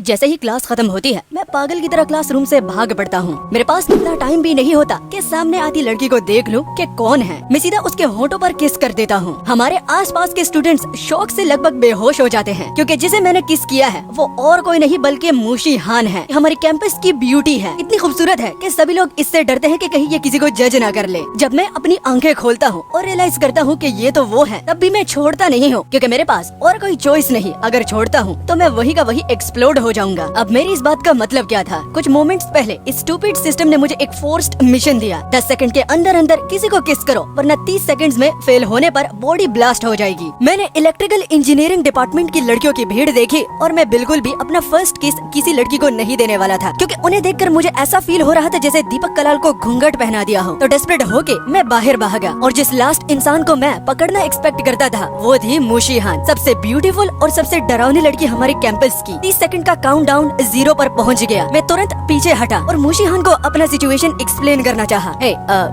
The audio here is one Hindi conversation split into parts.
जैसे ही क्लास खत्म होती है मैं पागल की तरह क्लासरूम से भाग पड़ता हूँ। मेरे पास इतना टाइम भी नहीं होता कि सामने आती लड़की को देख लूं कि कौन है। मैं सीधा उसके होंठों पर किस कर देता हूँ। हमारे आसपास के स्टूडेंट्स शौक से लगभग बेहोश हो जाते हैं क्योंकि जिसे मैंने किस किया है वो और कोई नहीं बल्कि मूशी हान है। हमारी कैंपस की ब्यूटी है, इतनी खूबसूरत है कि सभी लोग इससे डरते हैं कि कहीं ये किसी को जज ना कर ले। जब मैं अपनी आंखें खोलता हूँ और रियलाइज करता हूँ कि ये तो वो है, तब भी मैं छोड़ता नहीं हूँ क्योंकि मेरे पास और कोई चॉइस नहीं। अगर छोड़ता हूँ तो मैं वही का वही एक्सप्लोड हो जाऊंगा। अब मेरी इस बात का मतलब क्या था? कुछ मोमेंट्स पहले इस स्टूपिड सिस्टम ने मुझे एक फोर्स्ड मिशन दिया। 10 सेकंड के अंदर अंदर किसी को किस करो वरना 30 सेकंड्स में फेल होने पर बॉडी ब्लास्ट हो जाएगी। मैंने इलेक्ट्रिकल इंजीनियरिंग डिपार्टमेंट की लड़कियों की भीड़ देखी और मैं बिल्कुल भी अपना फर्स्ट किस किसी लड़की को नहीं देने वाला था क्योंकि उन्हें देखकर मुझे ऐसा फील हो रहा था जैसे दीपक कलाल को घूंघट पहना दिया हो। तो डेस्परेट होके मैं बाहर भागा और जिस लास्ट इंसान को मैं पकड़ना एक्सपेक्ट करता था वो थी मूशी हान, सबसे ब्यूटीफुल और सबसे डरावनी लड़की हमारे कैंपस की। 30 सेकंड का काउंटडाउन 0 पर पहुंच गया। मैं तुरंत पीछे हटा और मूशी हान को अपना सिचुएशन एक्सप्लेन करना चाहा।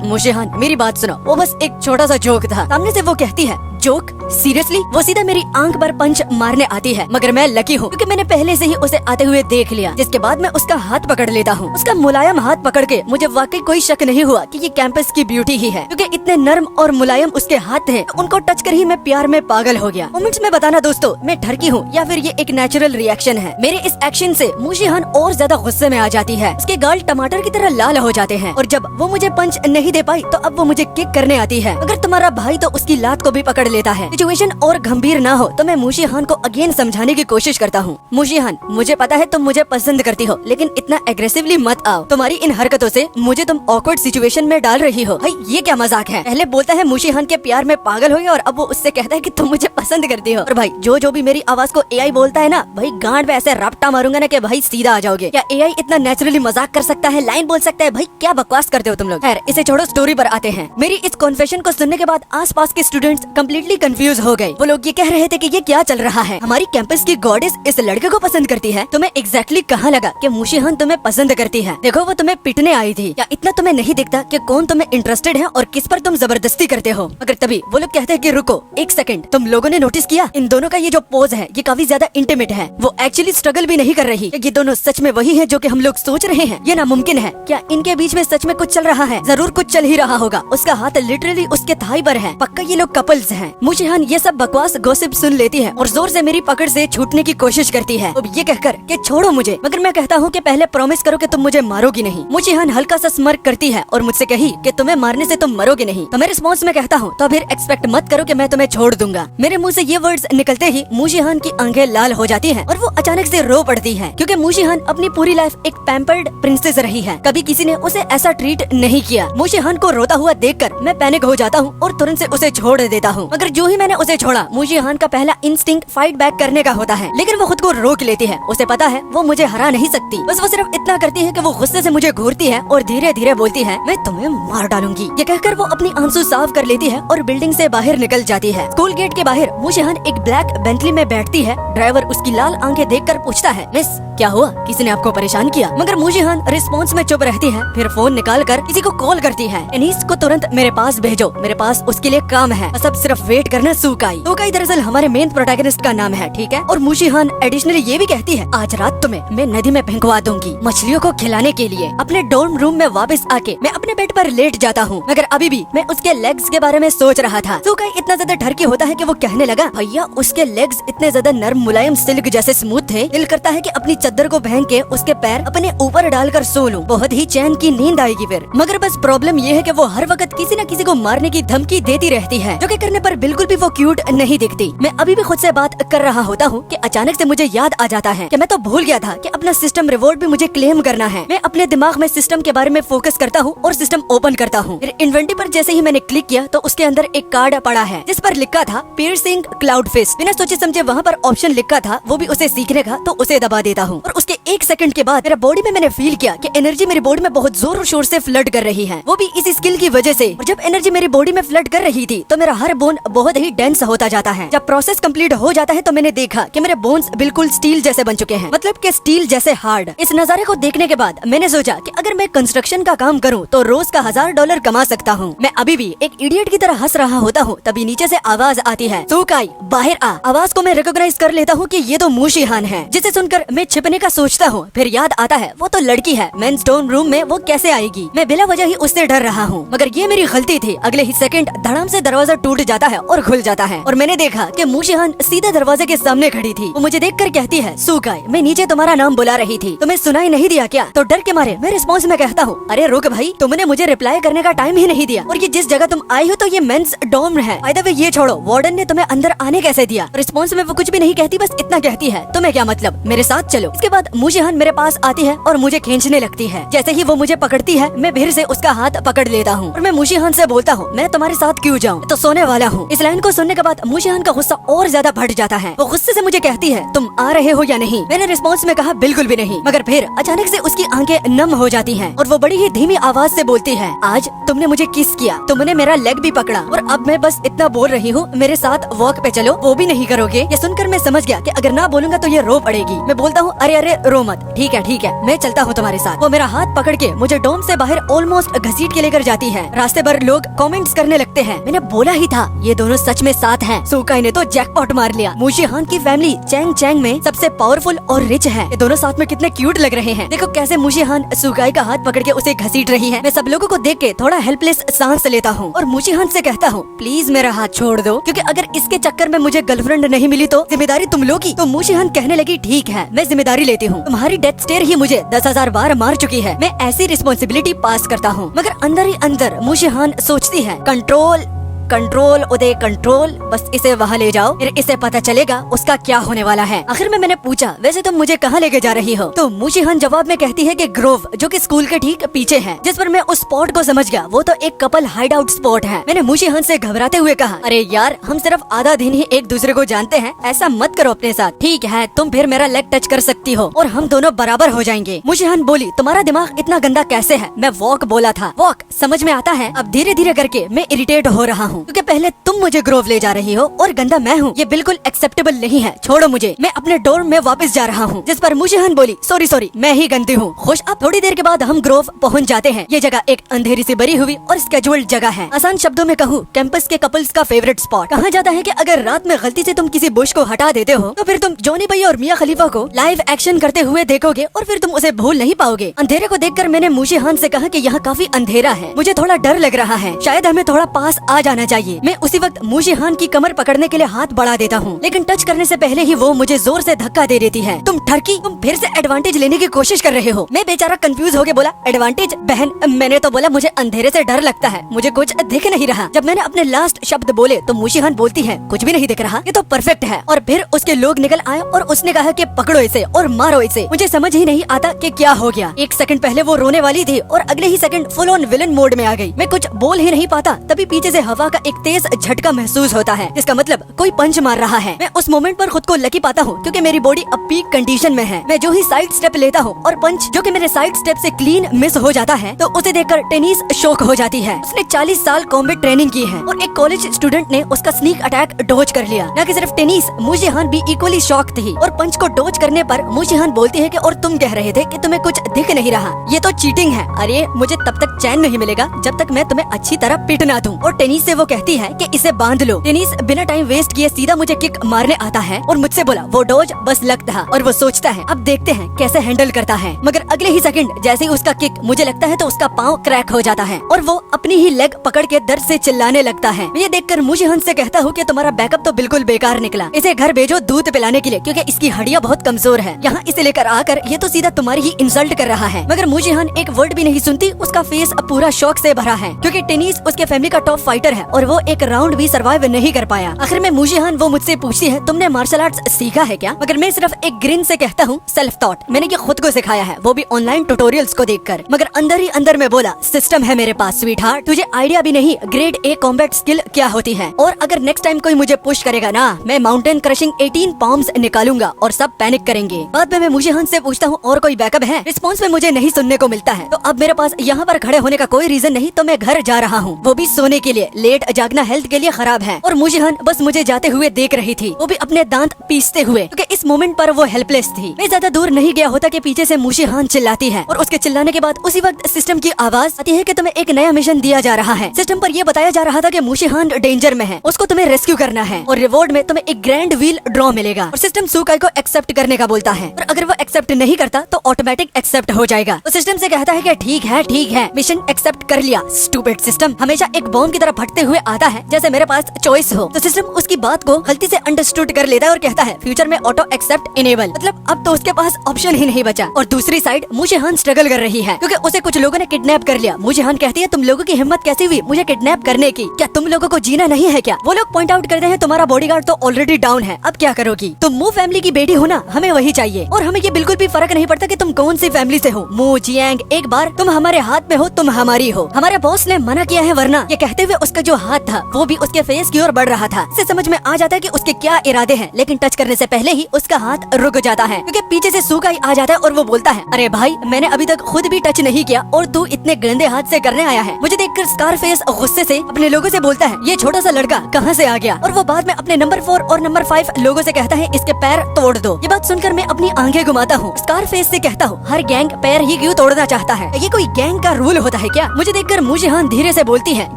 मूशी हान मेरी बात सुनो, वो बस एक छोटा सा जोक था। सामने से वो कहती है, जोक? सीरियसली? वो सीधा मेरी आंख पर पंच मारने आती है, मगर मैं लकी हूँ क्योंकि मैंने पहले से ही उसे आते हुए देख लिया। जिसके बाद मैं उसका हाथ पकड़ लेता हूँ। उसका मुलायम हाथ पकड़ के मुझे वाकई कोई शक नहीं हुआ कि ये कैंपस की ब्यूटी ही है क्योंकि इतने नर्म और मुलायम उसके हाथ थे। उनको टच कर ही मैं प्यार में पागल हो गया। मोमेंट्स में बताना दोस्तों, मैं ठरकी हूँ या फिर ये एक नेचुरल रिएक्शन है। मेरे इस एक्शन से मूशी हान और ज्यादा गुस्से में आ जाती है। उसके गाल टमाटर की तरह लाल हो जाते हैं और जब वो मुझे पंच नहीं दे पाई तो अब वो मुझे किक करने आती है। अगर तुम्हारा भाई तो उसकी लात को भी पकड़ लेता है। सिचुएशन और गंभीर ना हो तो मैं मूशी हान को अगेन समझाने की कोशिश करता हूँ। मूशी हान, मुझे पता है तुम मुझे पसंद करती हो, लेकिन इतना एग्रेसिवली मत आओ। तुम्हारी इन हरकतों से मुझे तुम ऑकवर्ड सिचुएशन में डाल रही हो। भाई ये क्या मजाक है? पहले बोलता है मूशी हान के प्यार में पागल हो गया और अब वो उससे कहता है कि तुम मुझे पसंद करती हो। और भाई जो भी मेरी आवाज को एआई बोलता है ना, भाई गांड पे ऐसे रपटा मारूंगा ना कि भाई सीधा आ जाओगे। क्या एआई इतना नेचुरली मजाक कर सकता है, लाइन बोल सकता है? भाई क्या बकवास करते हो तुम लोग। खैर इसे छोड़ो, स्टोरी पर आते हैं। मेरी इस कॉन्फेशन को सुनने के बाद आसपास के स्टूडेंट्स कम्प्लीटली कंफ्यूज हो गए। वो लोग ये कह रहे थे कि ये क्या चल रहा है, हमारी कैंपस की गॉडेस इस लड़के को पसंद करती है। तुम्हें एग्जैक्टली कहाँ लगा कि मूशी हान तुम्हें पसंद करती है? देखो वो तुम्हें पिटने आई थी। क्या इतना तुम्हें नहीं दिखता कि कौन तुम्हें इंटरेस्टेड है और किस पर तुम जबरदस्ती करते हो? मगर तभी वो लोग कहते हैं कि रुको एक सेकंड, तुम लोगों ने नोटिस किया इन दोनों का ये जो पोज है ये काफी ज्यादा इंटीमेट है। वो एक्चुअली स्ट्रगल भी नहीं कर रही। ये दोनों सच में वही है जो कि हम लोग सोच रहे हैं? ये नामुमकिन है। क्या इनके बीच में सच में कुछ चल रहा है? जरूर कुछ चल ही रहा होगा। उसका हाथ लिटरली उसके थाई पर है। पक्का ये लोग कपल्स हैं। मूशी हान ये सब बकवास गॉसिप सुन लेती है और जोर से मेरी पकड़ से छूटने की कोशिश करती है। अब ये कहकर कि छोड़ो मुझे, मगर मैं कहता हूँ कि पहले प्रॉमिस करो कि तुम मुझे मारोगी नहीं। मूशी हान हल्का सा स्मर्क करती है और मुझसे कही कि तुम्हें मारने से तुम मरोगे नहीं। तो मैं रिस्पॉन्स में कहता हूँ तो फिर एक्सपेक्ट मत करो कि मैं तुम्हें छोड़ दूंगा। मेरे मुंह से ये वर्ड्स निकलते ही मूशी हान की आंखें लाल हो जाती हैं और वो अचानक से रो पड़ती है क्योंकि मूशी हान अपनी पूरी लाइफ एक पैम्पर्ड प्रिंसेस रही है। कभी किसी ने उसे ऐसा ट्रीट नहीं किया। मूशी हान को रोता हुआ देखकर मैं पैनिक हो जाता हूँ और तुरंत से उसे छोड़ देता हूँ। मगर जो ही मैंने उसे छोड़ा, मूशी हान का पहला इंस्टिंक्ट फाइट बैक करने का होता है, लेकिन वो खुद को रोक लेती है। उसे पता है वो मुझे हरा नहीं सकती। बस वो सिर्फ इतना करती है कि वो गुस्से से मुझे घूरती है और धीरे धीरे बोलती है, मैं तुम्हें मार डालूंगी। ये कहकर वो अपनी आंसू साफ कर लेती है और बिल्डिंग से बाहर निकल जाती है। स्कूल गेट के बाहर मूशी हान एक ब्लैक बेंटली में बैठती है। ड्राइवर उसकी लाल आंखें देखकर पूछता है, मिस क्या हुआ, किसी ने आपको परेशान किया? मगर मूशी हान रिस्पॉन्स में चुप रहती है। फिर फोन निकाल कर किसी को कॉल करती है, एनीस को तुरंत मेरे पास भेजो, मेरे पास उसके लिए काम है। बस अब सिर्फ वेट करना। सुकाई दरअसल हमारे मेन प्रोटैगनिस्ट का नाम है, ठीक है? और मूशी हान एडिशनली ये भी कहती है, आज रात तुम्हें मैं नदी में फेंकवा दूंगी मछलियों को खिलाने के लिए। अपने डॉर्म रूम में वापस आके मैं अपने बेड पर लेट जाता हूँ, मगर अभी भी मैं उसके लेग्स के बारे में सोच रहा था। सुकाई इतना ज्यादा ठरकी होता है कि वो कहने लगा, भैया उसके लेग्स इतने ज्यादा नर्म मुलायम सिल्क जैसे स्मूथ थे, दिल करता है कि अपनी चद्दर को पहन के उसके पैर अपने ऊपर डालकर सो लूं। बहुत ही चैन की नींद आएगी फिर। मगर बस प्रॉब्लम ये है कि वो हर वक्त किसी न किसी को मारने की धमकी देती रहती है, जो कि करने पर बिल्कुल भी वो क्यूट नहीं दिखती। मैं अभी भी खुद से बात कर रहा होता हूँ कि अचानक से मुझे याद आ जाता है कि मैं तो भूल गया था कि अपना सिस्टम रिवॉर्ड भी मुझे क्लेम करना है। मैं अपने दिमाग में सिस्टम के बारे में फोकस करता हूँ और सिस्टम ओपन करता हूँ। फिर इन्वेंटरी पर जैसे ही मैंने क्लिक किया तो उसके अंदर एक कार्ड पड़ा है जिस पर लिखा था पियर्सिंग क्लाउड फिस्ट। बिना सोचे समझे वहाँ पर ऑप्शन लिखा था, वो भी उसे सीखने का, तो उसे दबा देता हूँ और उसके 1 सेकंड के बाद मेरा बॉडी में मैंने फील किया कि एनर्जी मेरी बॉडी में बहुत जोर शोर से फ्लड कर रही है, वो भी इस स्किल की वजह से। और जब एनर्जी मेरी बॉडी में फ्लड कर रही थी तो मेरा हर बोन बहुत ही डेंस होता जाता है। जब प्रोसेस कंप्लीट हो जाता है तो मैंने देखा कि मेरे बोन्स बिल्कुल स्टील जैसे बन चुके हैं, मतलब कि स्टील जैसे हार्ड। इस नजारे को देखने के बाद मैंने सोचा कि अगर मैं कंस्ट्रक्शन का काम करूं तो रोज का $1000 कमा सकता हूं। मैं अभी भी एक इडियट की तरह हंस रहा होता हूं, तभी नीचे से आवाज आती है, सुकाई बाहर आ। आवाज को मैं रिकॉग्नाइज कर लेता हूँ कि ये तो मूशीहान है, जिसे सुनकर मैं छिपने का सोचता हूँ। फिर याद आता है वो तो लड़की है, मेंस डॉर्म रूम में वो कैसे आएगी। मैं बिला वजह ही उससे डर रहा हूँ, मगर ये मेरी गलती थी। अगले ही सेकंड धड़ाम से दरवाजा टूट जाता है और खुल जाता है और मैंने देखा कि मूशीहान सीधा दरवाजे के सामने खड़ी थी। वो मुझे देखकर कहती है, सुकाई मैं नीचे तुम्हारा नाम बुला रही थी, तुम्हें सुनाई नहीं दिया क्या? तो डर के मारे मैं रिस्पॉन्स में कहता हूँ, अरे रुक भाई, तुमने मुझे रिप्लाई करने का टाइम ही नहीं दिया, और ये जिस जगह तुम आई हो तो ये मेंस डॉर्म है। बाय द वे ये छोड़ो, वार्डन ने तुम्हें अंदर आने कैसे दिया? रिस्पॉन्स में वो कुछ भी नहीं कहती, बस इतना कहती है, तुम्हें क्या मतलब, मेरे साथ चलो। इसके बाद मूशीहान मेरे पास आती है और मुझे खींचने लगती है। जैसे ही वो मुझे पकड़ती है मैं फिर से उसका हाथ पकड़ लेता हूँ और मैं मूशीहान से बोलता हूँ, मैं तुम्हारे साथ क्यों जाऊँ, तो सोने वाला हूँ। इस लाइन को सुनने के बाद मूशीहान का गुस्सा और ज्यादा बढ़ जाता है। वो गुस्से से मुझे कहती है, तुम आ रहे हो या नहीं? मैंने रिस्पॉन्स में कहा, बिल्कुल भी नहीं। मगर फिर अचानक से उसकी आंखें नम हो जाती हैं और वो बड़ी ही धीमी आवाज से बोलती है, आज तुमने मुझे किस किया, तुमने मेरा लेग भी पकड़ा और अब मैं बस इतना बोल रही हूँ, मेरे साथ वॉक पे चलो, वो भी नहीं करोगे। ये सुनकर मैं समझ गया कि अगर ना बोलूंगा तो ये रो पड़ेगी। मैं बोलता हूँ, अरे अरे रो मत, ठीक है मैं चलता हूँ तुम्हारे साथ। वो मेरा हाथ पकड़ के मुझे डोम से बाहर ऑलमोस्ट घसीट के लेकर जाती है। रास्ते भर लोग कमेंट्स करने लगते हैं, मैंने बोला ही था ये दोनों सच में साथ हैं। सुकाई ने तो जैकपॉट मार लिया। मूशीहान की फैमिली चैंग चैंग में सबसे पावरफुल और रिच है। ये दोनों साथ में कितने क्यूट लग रहे हैं। देखो कैसे मूशीहान सुकाई का हाथ पकड़ के उसे घसीट रही है। मैं सब लोगों को देख के थोड़ा हेल्पलेस सांस लेता हूँ और मूशीहान से कहता हूँ, प्लीज मेरा हाथ छोड़ दो, क्योंकि अगर इसके चक्कर में मुझे गर्लफ्रेंड नहीं मिली तो जिम्मेदारी तुम लोगी। तो मूशीहान कहने लगी, ठीक है मैं जिम्मेदारी लेती हूँ, तुम्हारी डेथ स्टेयर ही मुझे 10,000 बार मार चुकी है, मैं ऐसी रिस्पॉन्सिबिलिटी पास करता हूँ। मगर अंदर ही अंदर मूशीहान सोचती है, कंट्रोल कंट्रोल उदय कंट्रोल, बस इसे वहाँ ले जाओ, फिर इसे पता चलेगा उसका क्या होने वाला है। आखिर में मैंने पूछा, वैसे तुम मुझे कहाँ लेके जा रही हो? तो मूशीहान जवाब में कहती है कि ग्रोव, जो कि स्कूल के ठीक पीछे है। जिस पर मैं उस स्पॉट को समझ गया, वो तो एक कपल हाइड आउट स्पॉट है। मैंने मूशीहान से घबराते हुए कहा, अरे यार हम सिर्फ आधा दिन ही एक दूसरे को जानते हैं, ऐसा मत करो अपने साथ। ठीक है तुम फिर मेरा लेग टच कर सकती हो और हम दोनों बराबर हो जाएंगे। मूशीहान बोली, तुम्हारा दिमाग इतना गंदा कैसे है? मैं वॉक बोला था, वॉक समझ में आता है। अब धीरे धीरे करके मैं इरिटेट हो रहा हूँ, क्योंकि पहले तुम मुझे ग्रोव ले जा रही हो और गंदा मैं हूँ, ये बिल्कुल एक्सेप्टेबल नहीं है, छोड़ो मुझे, मैं अपने डोर्म में वापस जा रहा हूँ। जिस पर मूशीहान बोली, सॉरी मैं ही गंदी हूँ। खुश। अब थोड़ी देर के बाद हम ग्रोव पहुँच जाते हैं। ये जगह एक अंधेरी से भरी हुई और स्केड्यूल्ड जगह है। आसान शब्दों में कहूँ, कैंपस के कपल्स का फेवरेट स्पॉट। कहा जाता है कि अगर रात में गलती से तुम किसी बुश को हटा देते हो तो फिर तुम जॉनी भाई और मिया खलीफा को लाइव एक्शन करते हुए देखोगे और फिर तुम उसे भूल नहीं पाओगे। अंधेरे को देखकर मैंने मूशीहान से कहा कि यहाँ काफी अंधेरा है, मुझे थोड़ा डर लग रहा है, शायद हमें थोड़ा पास आ जाना चाहिए। मैं उसी वक्त मूशीहान की कमर पकड़ने के लिए हाथ बढ़ा देता हूँ, लेकिन टच करने से पहले ही वो मुझे जोर से धक्का दे देती है। तुम ठरकी, तुम फिर से एडवांटेज लेने की कोशिश कर रहे हो। मैं बेचारा कंफ्यूज होके बोला, एडवांटेज? बहन मैंने तो बोला मुझे अंधेरे से डर लगता है, मुझे कुछ दिख नहीं रहा। जब मैंने अपने लास्ट शब्द बोले तो मूशीहान बोलती है, कुछ भी नहीं दिख रहा, ये तो परफेक्ट है। और फिर उसके लोग निकल आए और उसने कहा कि पकड़ो इसे और मारो इसे। मुझे समझ ही नहीं आता कि क्या हो गया। एक सेकंड पहले वो रोने वाली थी और अगले ही second full on villain mode में आ गई। मैं कुछ बोल ही नहीं पाता, तभी पीछे से हवा का एक तेज झटका महसूस होता है, इसका मतलब कोई पंच मार रहा है। मैं उस मोमेंट पर खुद को लकी पाता हूँ, क्योंकि मेरी बॉडी अब पीक कंडीशन में है। मैं जो ही साइड स्टेप लेता हूँ और पंच जो कि मेरे साइड स्टेप से क्लीन मिस हो जाता है, तो उसे देखकर टेनिस शॉक हो जाती है। उसने 40 साल कॉम्बैट ट्रेनिंग की है और एक कॉलेज स्टूडेंट ने उसका स्नीक अटैक डॉज कर लिया। न कि सिर्फ टेनिस, मूशीहान भी इक्वली शॉक थी और पंच को डॉज करने पर मूशीहान बोलती है कि और तुम कह रहे थे कि तुम्हें कुछ दिख नहीं रहा, ये तो चीटिंग है। अरे मुझे तब तक चैन नहीं मिलेगा जब तक मैं तुम्हें अच्छी तरह पिट ना दूं। और टेनिस से वो कहती है कि इसे बांध लो। टेनिस बिना टाइम वेस्ट किए सीधा मुझे किक मारने आता है और मुझसे बोला, वो डॉज बस लक था। और वो सोचता है अब देखते हैं कैसे हैंडल करता है। मगर अगले ही सेकंड जैसे ही उसका किक मुझे लगता है तो उसका पाँव क्रैक हो जाता है और वो अपनी ही लेग पकड़ के दर्द से चिल्लाने लगता है। मैं ये देखकर मूशीहान से कहता हूँ कि तुम्हारा बैकअप तो बिल्कुल बेकार निकला, इसे घर भेजो दूध पिलाने के लिए, क्योंकि इसकी हड्डियाँ बहुत कमजोर है। यहाँ इसे लेकर आकर ये तो सीधा तुम्हारी ही इंसल्ट कर रहा है। मगर मूशीहान एक वर्ड भी नहीं सुनती, उसका फेस पूरा शौक से भरा है, क्योंकि टेनिस उसके फैमिली का टॉप फाइटर है और वो एक राउंड भी सर्वाइव नहीं कर पाया। आखिर में मूशीहान वो मुझसे पूछती है, तुमने मार्शल आर्ट्स सीखा है क्या? मगर मैं सिर्फ एक ग्रिन से कहता हूँ, सेल्फ थॉट, मैंने ये खुद को सिखाया है, वो भी ऑनलाइन ट्यूटोरियल्स को देखकर। मगर अंदर ही अंदर में बोला, सिस्टम है मेरे पास स्वीटहार्ट, तुझे आइडिया भी नहीं ग्रेड ए कॉम्बैट स्किल क्या होती है। और अगर नेक्स्ट टाइम कोई मुझे पुश करेगा ना, मैं माउंटेन क्रशिंग 18 पाउंड्स निकालूंगा और सब पैनिक करेंगे। बाद में मैं मूशीहान से पूछता हूँ, और कोई बैकअप है? रिस्पॉन्स में मुझे नहीं सुनने को मिलता है। तो अब मेरे पास यहाँ पर खड़े होने का कोई रीजन नहीं, तो मैं घर जा रहा हूँ, वो भी सोने के लिए। लेट लेट जागना हेल्थ के लिए खराब है। और मुशीहान बस मुझे जाते हुए देख रही थी, वो भी अपने दांत पीसते हुए, क्योंकि इस मोमेंट पर वो हेल्पलेस थी। मैं ज्यादा दूर नहीं गया होता कि पीछे से मुशीहान चिल्लाती है और उसके चिल्लाने के बाद उसी वक्त सिस्टम की आवाज आती है कि तुम्हें एक नया मिशन दिया जा रहा है। सिस्टम पर यह बताया जा रहा था कि मुशीहान डेंजर में है, उसको तुम्हें रेस्क्यू करना है और रिवॉर्ड में तुम्हें एक ग्रैंड व्हील ड्रॉ मिलेगा। और सिस्टम सुकाई को एक्सेप्ट करने का बोलता है, और अगर वो एक्सेप्ट नहीं करता तो ऑटोमेटिक एक्सेप्ट हो जाएगा। तो सिस्टम से कहता है कि ठीक है, मिशन एक्सेप्ट कर लिया। स्टूपिड सिस्टम हमेशा एक बॉम्ब की तरह फटते हुए आता है जैसे मेरे पास चॉइस हो। तो सिस्टम उसकी बात को गलती से अंडरस्टूड कर लेता है और कहता है फ्यूचर में ऑटो एक्सेप्ट इनेबल, मतलब अब तो उसके पास ऑप्शन ही नहीं बचा। और दूसरी साइड मुशीहान स्ट्रगल कर रही है क्योंकि उसे कुछ लोगों ने किडनैप कर लिया। मुशीहान कहती है तुम लोगों की हिम्मत कैसी हुई मुझे किडनैप करने की, क्या तुम लोगों को जीना नहीं है क्या? वो लोग पॉइंट आउट करते हैं तुम्हारा बॉडीगार्ड तो ऑलरेडी डाउन है, अब क्या करोगी? तुम मू फैमिली की बेटी हो ना, हमें वही चाहिए और हमें ये बिल्कुल भी फर्क नहीं पड़ता कि तुम कौन सी फैमिली से हो। मू जियांग, एक बार तुम हमारे हाथ में हो, तुम हमारी हो। हमारे बॉस ने मना किया है वरना, ये कहते हुए उसका जो हाथ था वो भी उसके फेस की ओर बढ़ रहा था। इससे समझ में आ जाता है कि उसके क्या इरादे हैं, लेकिन टच करने से पहले ही उसका हाथ रुक जाता है क्योंकि पीछे से सुकाई आ जाता है और वो बोलता है अरे भाई मैंने अभी तक खुद भी टच नहीं किया और तू इतने गंदे हाथ से करने आया है। मुझे देखकर स्कारफेस गुस्से से अपने लोगों से बोलता है ये छोटा सा लड़का कहाँ से आ गया? और वो बाद में अपने नंबर 4 और नंबर 5 लोगों से कहता है इसके पैर तोड़ दो। ये बात सुनकर मैं अपनी आंखें घुमाता हूँ। स्कारफेस से कहता हूँ हर गैंग पैर ही क्यों तोड़ना चाहता है? ये कोई गैंग का रूल होता है क्या? मुझे देखकर मुशीहान धीरे से बोलती है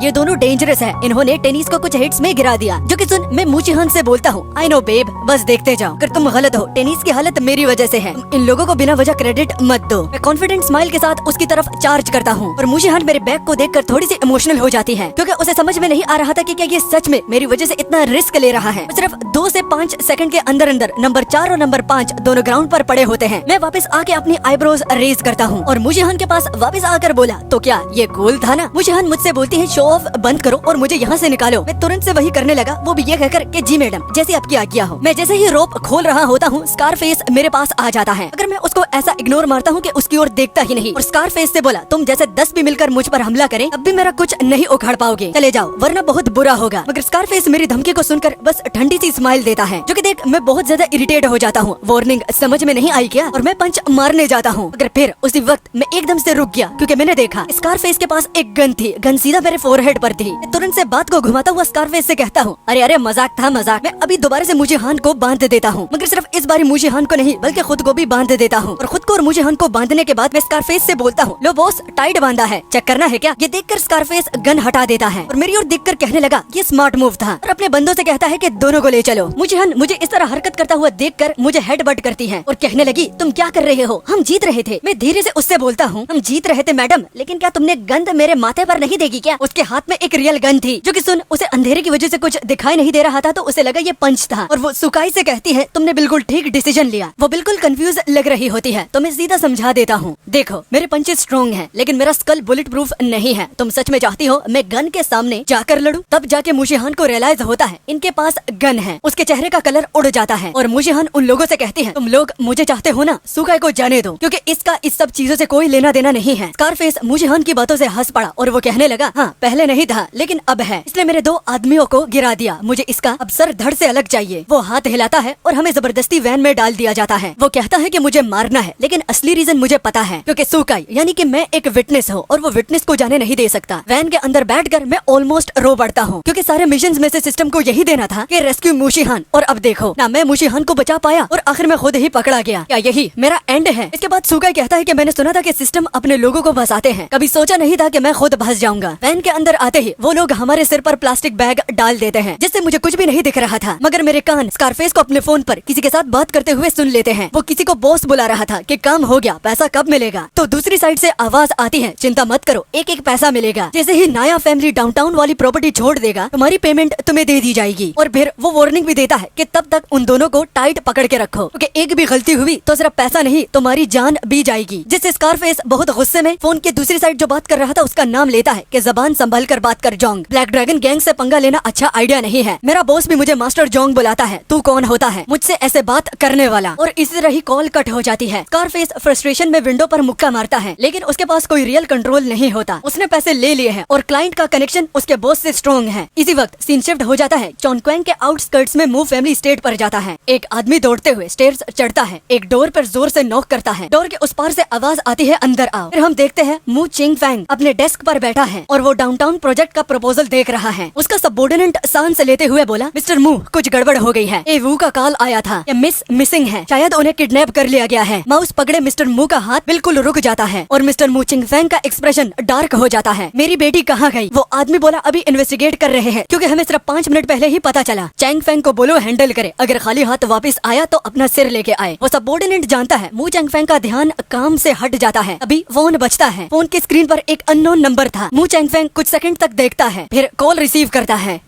ये दोनों डेंजरस है, इन्होंने टेनिस को कुछ हिट्स में गिरा दिया। जो कि सुन मैं मुशीहान से बोलता हूँ आई नो बेब, बस देखते जाओ, अगर तुम गलत हो टेनिस की हालत मेरी वजह से है, इन लोगों को बिना वजह क्रेडिट मत दो। मैं कॉन्फिडेंट स्माइल के साथ उसकी तरफ चार्ज करता हूँ और मुशीहान मेरे बैग को देखकर थोड़ी सी इमोशनल हो जाती है क्योंकि उसे समझ में नहीं आ रहा था कि क्या ये सच में मेरी वजह से इतना रिस्क ले रहा है। सिर्फ 2 से 5 सेकंड के अंदर अंदर नंबर 4 और नंबर 5 दोनों ग्राउंड पर पड़े होते हैं। मैं वापस आके अपनी आईब्रोज रेज करता हूँ और मुशीहान के पास वापस आकर बोला तो क्या ये कूल था ना? मुशीहान मुझसे बोलती है शो ऑफ बंद करो और मुझे यहाँ से निकालो। मैं तुरंत से वही करने लगा, वो भी ये कहकर कि जी मैडम जैसे आपकी आज्ञा हो। मैं जैसे ही रोप खोल रहा होता हूँ स्कारफेस मेरे पास आ जाता है। अगर मैं उसको ऐसा इग्नोर मारता हूँ कि उसकी ओर देखता ही नहीं और स्कारफेस से बोला तुम जैसे 10 भी मिलकर मुझ पर हमला करें अब भी मेरा कुछ नहीं उखाड़ पाओगे, चले जाओ वरना बहुत बुरा होगा। मगर स्कारफेस मेरी धमकी को सुनकर बस ठंडी सी स्माइल देता है जो कि देख मैं बहुत ज्यादा इरिटेट हो जाता हूँ। वार्निंग समझ में नहीं आई क्या? और मैं पंच मारने जाता हूँ मगर फिर उसी वक्त मैं एकदम से रुक गया क्योंकि मैंने देखा स्कारफेस के पास एक गन थी, गन सीधा मेरे फोरहेड पर थी। मैं तुरंत से बात को घुमाता हुआ स्कारफेस से कहता हूँ अरे मजाक था मजाक। मैं अभी दोबारा से मुशीहान को बांध देता हूँ मगर सिर्फ इस बार मुशीहान को नहीं बल्कि खुद को भी बांध देता हूँ और खुद को और मुशीहान को बांधने के बाद मैं स्कारफेस से बोलता हूँ लो बॉस टाइट बांधा है, चेक करना है क्या? ये देखकर स्कारफेस गन हटा देता है और मेरी ओर देखकर कहने लगा ये स्मार्ट मूव था और अपने बंदों से कहता है कि दोनों को ले चलो। मुशीहान मुझे इस तरह हरकत करता हुआ देखकर मुझे हेड बट करती है और कहने लगी तुम क्या कर रहे हो? हम जीत रहे थे। मैं धीरे से उससे बोलता हूँ हम जीत रहे थे मैडम, लेकिन क्या तुमने गंद मेरे माथे पर नहीं देगी क्या? उसके हाथ में एक रियल गन थी जो कि सुन उसे अंधेरे की वजह से कुछ दिखाई नहीं दे रहा था तो उसे लगा ये पंच था और वो सुकाई से कहती है तुमने बिल्कुल ठीक डिसीजन लिया। वो बिल्कुल कंफ्यूज लग रही होती है तो मैं सीधा समझा देता हूँ देखो मेरे पंचेस स्ट्रॉन्ग हैं लेकिन मेरा स्कल बुलेट प्रूफ नहीं है। तुम सच में चाहती हो मैं गन के सामने जाकर लड़ूं? तब जाके मुशीहान को रियलाइज होता है इनके पास गन है। उसके चेहरे का कलर उड़ जाता है और मुशीहान उन लोगों से कहती है तुम लोग मुझे चाहते हो ना, सुकाई को जाने दो क्योंकि इसका इस सब चीजों से कोई लेना देना नहीं है। स्कारफेस मुशीहान की बातों से हंस पड़ा और वो कहने लगा हाँ पहले नहीं था लेकिन अब है, इसलिए मेरे 2 आदमियों को गिरा दिया, मुझे इसका अब सर धड़ से अलग चाहिए। वो हाथ हिलाता है और हमें जबरदस्ती वैन में डाल दिया जाता है। वो कहता है कि मुझे मारना है लेकिन असली रीजन मुझे पता है क्योंकि सुकाई यानी कि मैं एक विटनेस हूँ और वो विटनेस को जाने नहीं दे सकता। वैन के अंदर बैठकर मैं ऑलमोस्ट रो पड़ता हूँ क्योंकि सारे मिशंस में से सिस्टम को यही देना था कि रेस्क्यू मुशीहान, और अब देखो ना मैं मुशीहान को बचा पाया और आखिर में खुद ही पकड़ा गया। क्या यही मेरा एंड है? इसके बाद सुकाई कहता है कि मैंने सुना था कि सिस्टम अपने लोगों को फंसाते हैं, कभी सोचा नहीं था कि मैं खुद फंस जाऊंगा। वैन के अंदर आते ही वो लोग हमारे सिर पर प्लास्टिक बैग डाल देते हैं जिससे मुझे कुछ भी नहीं दिख रहा था मगर मेरे कान स्कारफेस को अपने फोन पर किसी के साथ बात करते हुए सुन लेते हैं। वो किसी को बॉस बुला रहा था कि काम हो गया, पैसा कब मिलेगा? तो दूसरी साइड से आवाज आती है चिंता मत करो एक एक पैसा मिलेगा, जैसे ही नया फैमिली डाउनटाउन वाली प्रॉपर्टी छोड़ देगा तुम्हारी पेमेंट तुम्हें दे दी जाएगी। और फिर वो वार्निंग भी देता है कि तब तक उन दोनों को टाइट पकड़ के रखो क्योंकि एक भी गलती हुई तो सिर्फ पैसा नहीं तुम्हारी जान भी जाएगी। जिससे स्कारफेस बहुत गुस्से में फोन की दूसरी साइड जो बात कर रहा था उसका नाम लेता है कि जबान संभल कर बात कर जोंग, ब्लैक ड्रैगन गैंग से पंगा लेना अच्छा आइडिया नहीं है। मेरा बॉस भी मुझे मास्टर जोंग बुलाता है, तू कौन होता है मुझसे ऐसे बात करने वाला? और इसी तरह ही कॉल कट हो जाती है। स्कारफेस फ्रस्ट्रेशन में विंडो पर मुक्का मारता है लेकिन उसके पास कोई रियल कंट्रोल नहीं होता। उसने पैसे ले लिए हैं और क्लाइंट का कनेक्शन उसके बॉस से स्ट्रॉन्ग है। इसी वक्त सीन शिफ्ट हो जाता है। चोंगक्वेंग के आउटस्कर्ट्स में मूव फैमिली स्टेट पर जाता है। एक आदमी दौड़ते हुए स्टेयर्स चढ़ता है, एक डोर पर जोर से नॉक करता है। डोर के उस पार से आवाज आती है अंदर आओ। फिर हम देखते हैं मू चिंग फैंग अपने डेस्क पर बैठा है और वो डाउनटाउन प्रोजेक्ट का प्रपोजल प्रपोजल देख रहा है। उसका सबऑर्डिनेट सांस लेते हुए बोला, मिस्टर मू कुछ गड़बड़ हो गई है। ए वू का कॉल आया था, ये मिस मिसिंग है, शायद उन्हें किडनैप कर लिया गया है। माउस पकड़े मिस्टर मू का हाथ बिल्कुल रुक जाता है और मिस्टर मू चिंगफेंग का एक्सप्रेशन डार्क हो जाता है। मेरी बेटी कहाँ गई? वो आदमी बोला, अभी इन्वेस्टिगेट कर रहे हैं क्योंकि हमें सिर्फ 5 मिनट पहले ही पता चला। चैंगफेंग को बोलो हैंडल करे, अगर खाली हाथ वापस आया तो अपना सिर लेके आए। वो सबऑर्डिनेट जानता है। मू चैंगफेंग का ध्यान काम से हट जाता है। अभी फोन बजता है। फोन की स्क्रीन पर एक अननोन नंबर था। मू चैंगफेंग कुछ सेकंड तक देखता है, फिर कॉल रिसीव करता है।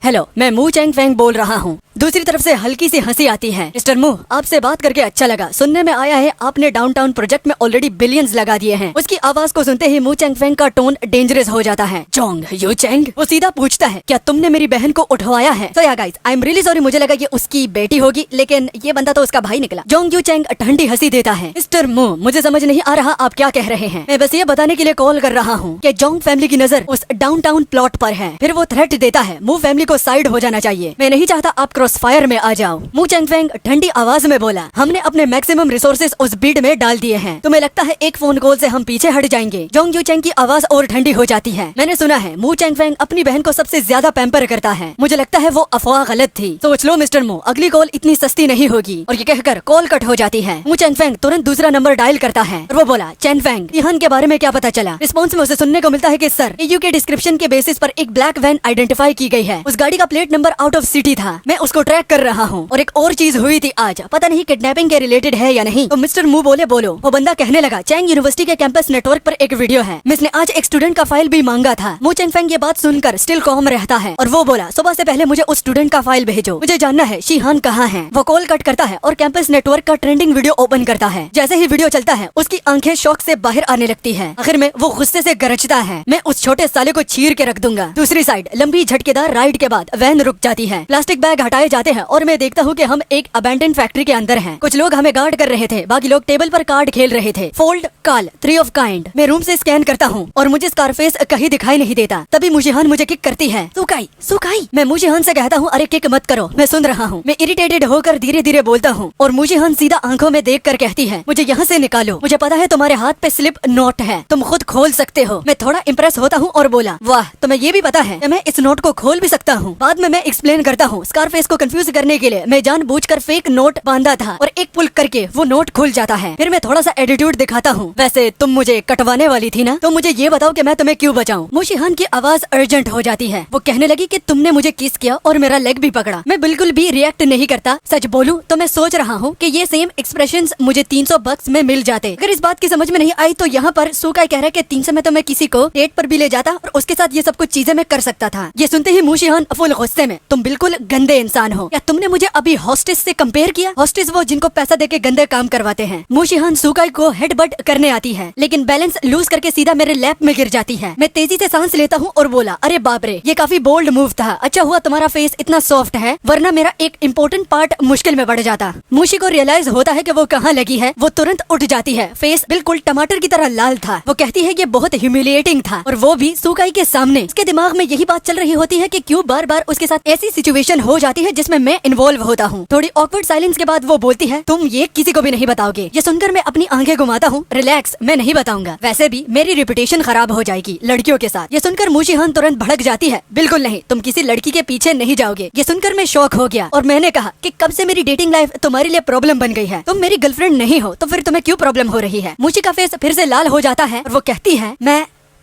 हेलो, मैं मू चैंगफेंग बोल रहा हूँ। दूसरी तरफ से हल्की सी हंसी आती है। मिस्टर मू, आपसे बात करके अच्छा लगा। सुनने में आया है आपने डाउनटाउन प्रोजेक्ट में ऑलरेडी बिलियंस लगा दिए हैं। उसकी आवाज को सुनते ही मू चैंगफेंग का टोन डेंजरस हो जाता है। जोंग यू चैंग, वो सीधा पूछता है, क्या तुमने मेरी बहन को उठवाया है? So yeah guys, I am really sorry, मुझे लगा ये उसकी बेटी होगी, लेकिन ये बंदा तो उसका भाई निकला। जोंग यू चैंग ठंडी हंसी देता है। मिस्टर मू, मुझे समझ नहीं आ रहा आप क्या कह रहे हैं। मैं बस ये बताने के लिए कॉल कर रहा हूँ कि जोंग फैमिली की नजर उस डाउनटाउन प्लॉट पर है। फिर वो थ्रेट देता है, मू फैमिली को साइड हो जाना चाहिए। मैं नहीं चाहता आप क्रॉस फायर में आ जाओ। मू चैंगफेंग ठंडी आवाज में बोला, हमने अपने मैक्सिमम रिसोर्सेज उस बीड में डाल दिए हैं। तुम्हें लगता है एक फोन कॉल से हम पीछे हट जाएंगे? जोंग यू चैंग की आवाज और ठंडी हो जाती है। मैंने सुना है मू चैंगफेंग अपनी बहन को सबसे ज्यादा पैम्पर करता है। मुझे लगता है वो अफवाह गलत थी। सोच लो मिस्टर मू, अगली कॉल इतनी सस्ती नहीं होगी। और ये कहकर कॉल कट हो जाती है। मू चैंगफेंग तुरंत दूसरा नंबर डायल करता है और वो बोला, चैंगफेंग यहान के बारे में क्या पता चला? रिस्पॉन्स में उसे सुनने को मिलता है कि सर, यू के डिस्क्रिप्शन के बेसिस पर एक ब्लैक वैन आइडेंटिफाई की गई है। उस गाड़ी का plate number out of city था। मैं उसको ट्रैक कर रहा हूँ। और एक और चीज हुई थी आज, पता नहीं किडनैपिंग के रिलेटेड है या नहीं। तो मिस्टर मू बोले, बोलो। वो बंदा कहने लगा, चैंग यूनिवर्सिटी के कैंपस नेटवर्क पर एक वीडियो है। मिस ने आज एक स्टूडेंट का फाइल भी मांगा था। मू चैंगफेंग ये बात सुनकर स्टिल कॉम रहता है और वो बोला, सुबह से पहले मुझे उस स्टूडेंट का फाइल भेजो, मुझे जानना है शीहान कहाँ है। वो कॉल कट करता है और कैंपस नेटवर्क का ट्रेंडिंग वीडियो ओपन करता है। जैसे ही वीडियो चलता है उसकी आंखें शौक से बाहर आने लगती है। आखिर में वो गुस्से से गरजता है, मैं उस छोटे साले को चीर के रख दूंगा। दूसरी साइड लंबी झटकेदार राइड के बाद वैन रुक जाती है। प्लास्टिक बैग हटाए जाते हैं और मैं देखता हूँ कि हम एक अबैंडन फैक्ट्री के अंदर हैं। कुछ लोग हमें गार्ड कर रहे थे, बाकी लोग टेबल पर कार्ड खेल रहे थे। Fold, call, 3 of kind. मैं रूम से स्कैन करता हूँ और मुझे स्कारफेस कहीं दिखाई नहीं देता। तभी मुशीहान मुझे किक करती है। सुकाई सुकाई। मैं मुशीहान से कहता हूँ, अरे किक मत करो, मैं सुन रहा हूँ। मैं इरिटेटेड होकर धीरे धीरे बोलता हूँ और मुशीहान सीधा आंखों में देख कर कहती है, मुझे यहाँ से निकालो, मुझे पता है तुम्हारे हाथ पे स्लिप नोट है, तुम खुद खोल सकते हो। मैं थोड़ा इम्प्रेस होता हूँ और बोला, वाह, तुम्हें ये भी पता है कि मैं इस नोट को खोल भी सकता हूँ। बाद में मैं एक्सप्लेन करता हूँ, स्कारफेस को कंफ्यूज करने के लिए मैं जानबूझकर फेक नोट बांधा था और एक पुल करके वो नोट खुल जाता है। फिर मैं थोड़ा सा एटीट्यूड दिखाता हूँ, वैसे तुम मुझे कटवाने वाली थी ना, तो मुझे ये बताओ कि मैं तुम्हें क्यों बचाऊं। मुशीहान की आवाज अर्जेंट हो जाती है। वो कहने लगी कि तुमने मुझे किस किया और मेरा लेग भी पकड़ा। मैं बिल्कुल भी रिएक्ट नहीं करता। सच बोलूं तो मैं सोच रहा हूँ कि ये सेम एक्सप्रेशंस मुझे 300 बक्स में मिल जाते। अगर इस बात की समझ में नहीं आई तो यहाँ पर सुकाई कह रहा है कि 300 में तो मैं किसी को डेट पर भी ले जाता और उसके साथ ये सब कुछ चीजें मैं कर सकता था। ये सुनते ही मुशीहान फुल गुस्से में, तुम बिल्कुल गंदे इंसान हो। क्या तुमने मुझे अभी हॉस्टेस से कंपेयर किया? हॉस्टेस वो जिनको पैसा देके गंदे काम करवाते हैं। मुशीहान सुकाई को हेडबट करने आती है, लेकिन बैलेंस लूज करके सीधा मेरे लैप में गिर जाती है। मैं तेजी से सांस लेता हूँ और बोला, अरे बाप रे, ये काफी बोल्ड मूव था। अच्छा हुआ तुम्हारा फेस इतना सॉफ्ट है, वरना मेरा एक इम्पोर्टेंट पार्ट मुश्किल में बढ़ जाता। मुशी को रियलाइज होता है कि वो कहाँ लगी है। वो तुरंत उठ जाती है। फेस बिल्कुल टमाटर की तरह लाल था। वो कहती है ये बहुत ह्यूमिलिएटिंग था और वो भी सुकाई के सामने। उसके दिमाग में यही बात चल रही होती है कि क्यों बार बार उसके साथ ऐसी सिचुएशन हो जाती है जिसमें मैं इन्वॉल्व होता हूँ। थोड़ी ऑकवर्ड साइलेंस के बाद वो बोलती है, तुम ये किसी को भी नहीं बताओगे। ये सुनकर मैं अपनी आंखें घुमाता हूँ, रिलैक्स, मैं नहीं बताऊंगा, वैसे भी मेरी रेपुटेशन खराब हो जाएगी लड़कियों के साथ। ये सुनकर मुशीहान तुरंत भड़क जाती है, बिल्कुल नहीं, तुम किसी लड़की के पीछे नहीं जाओगे। ये सुनकर मैं शॉक हो गया और मैंने कहा कि कब से मेरी डेटिंग लाइफ तुम्हारे लिए प्रॉब्लम बन गई है? तुम मेरी गर्लफ्रेंड नहीं हो तो फिर तुम्हें क्यों प्रॉब्लम हो रही है? मुशी का फेस फिर से लाल हो जाता है और वो कहती है,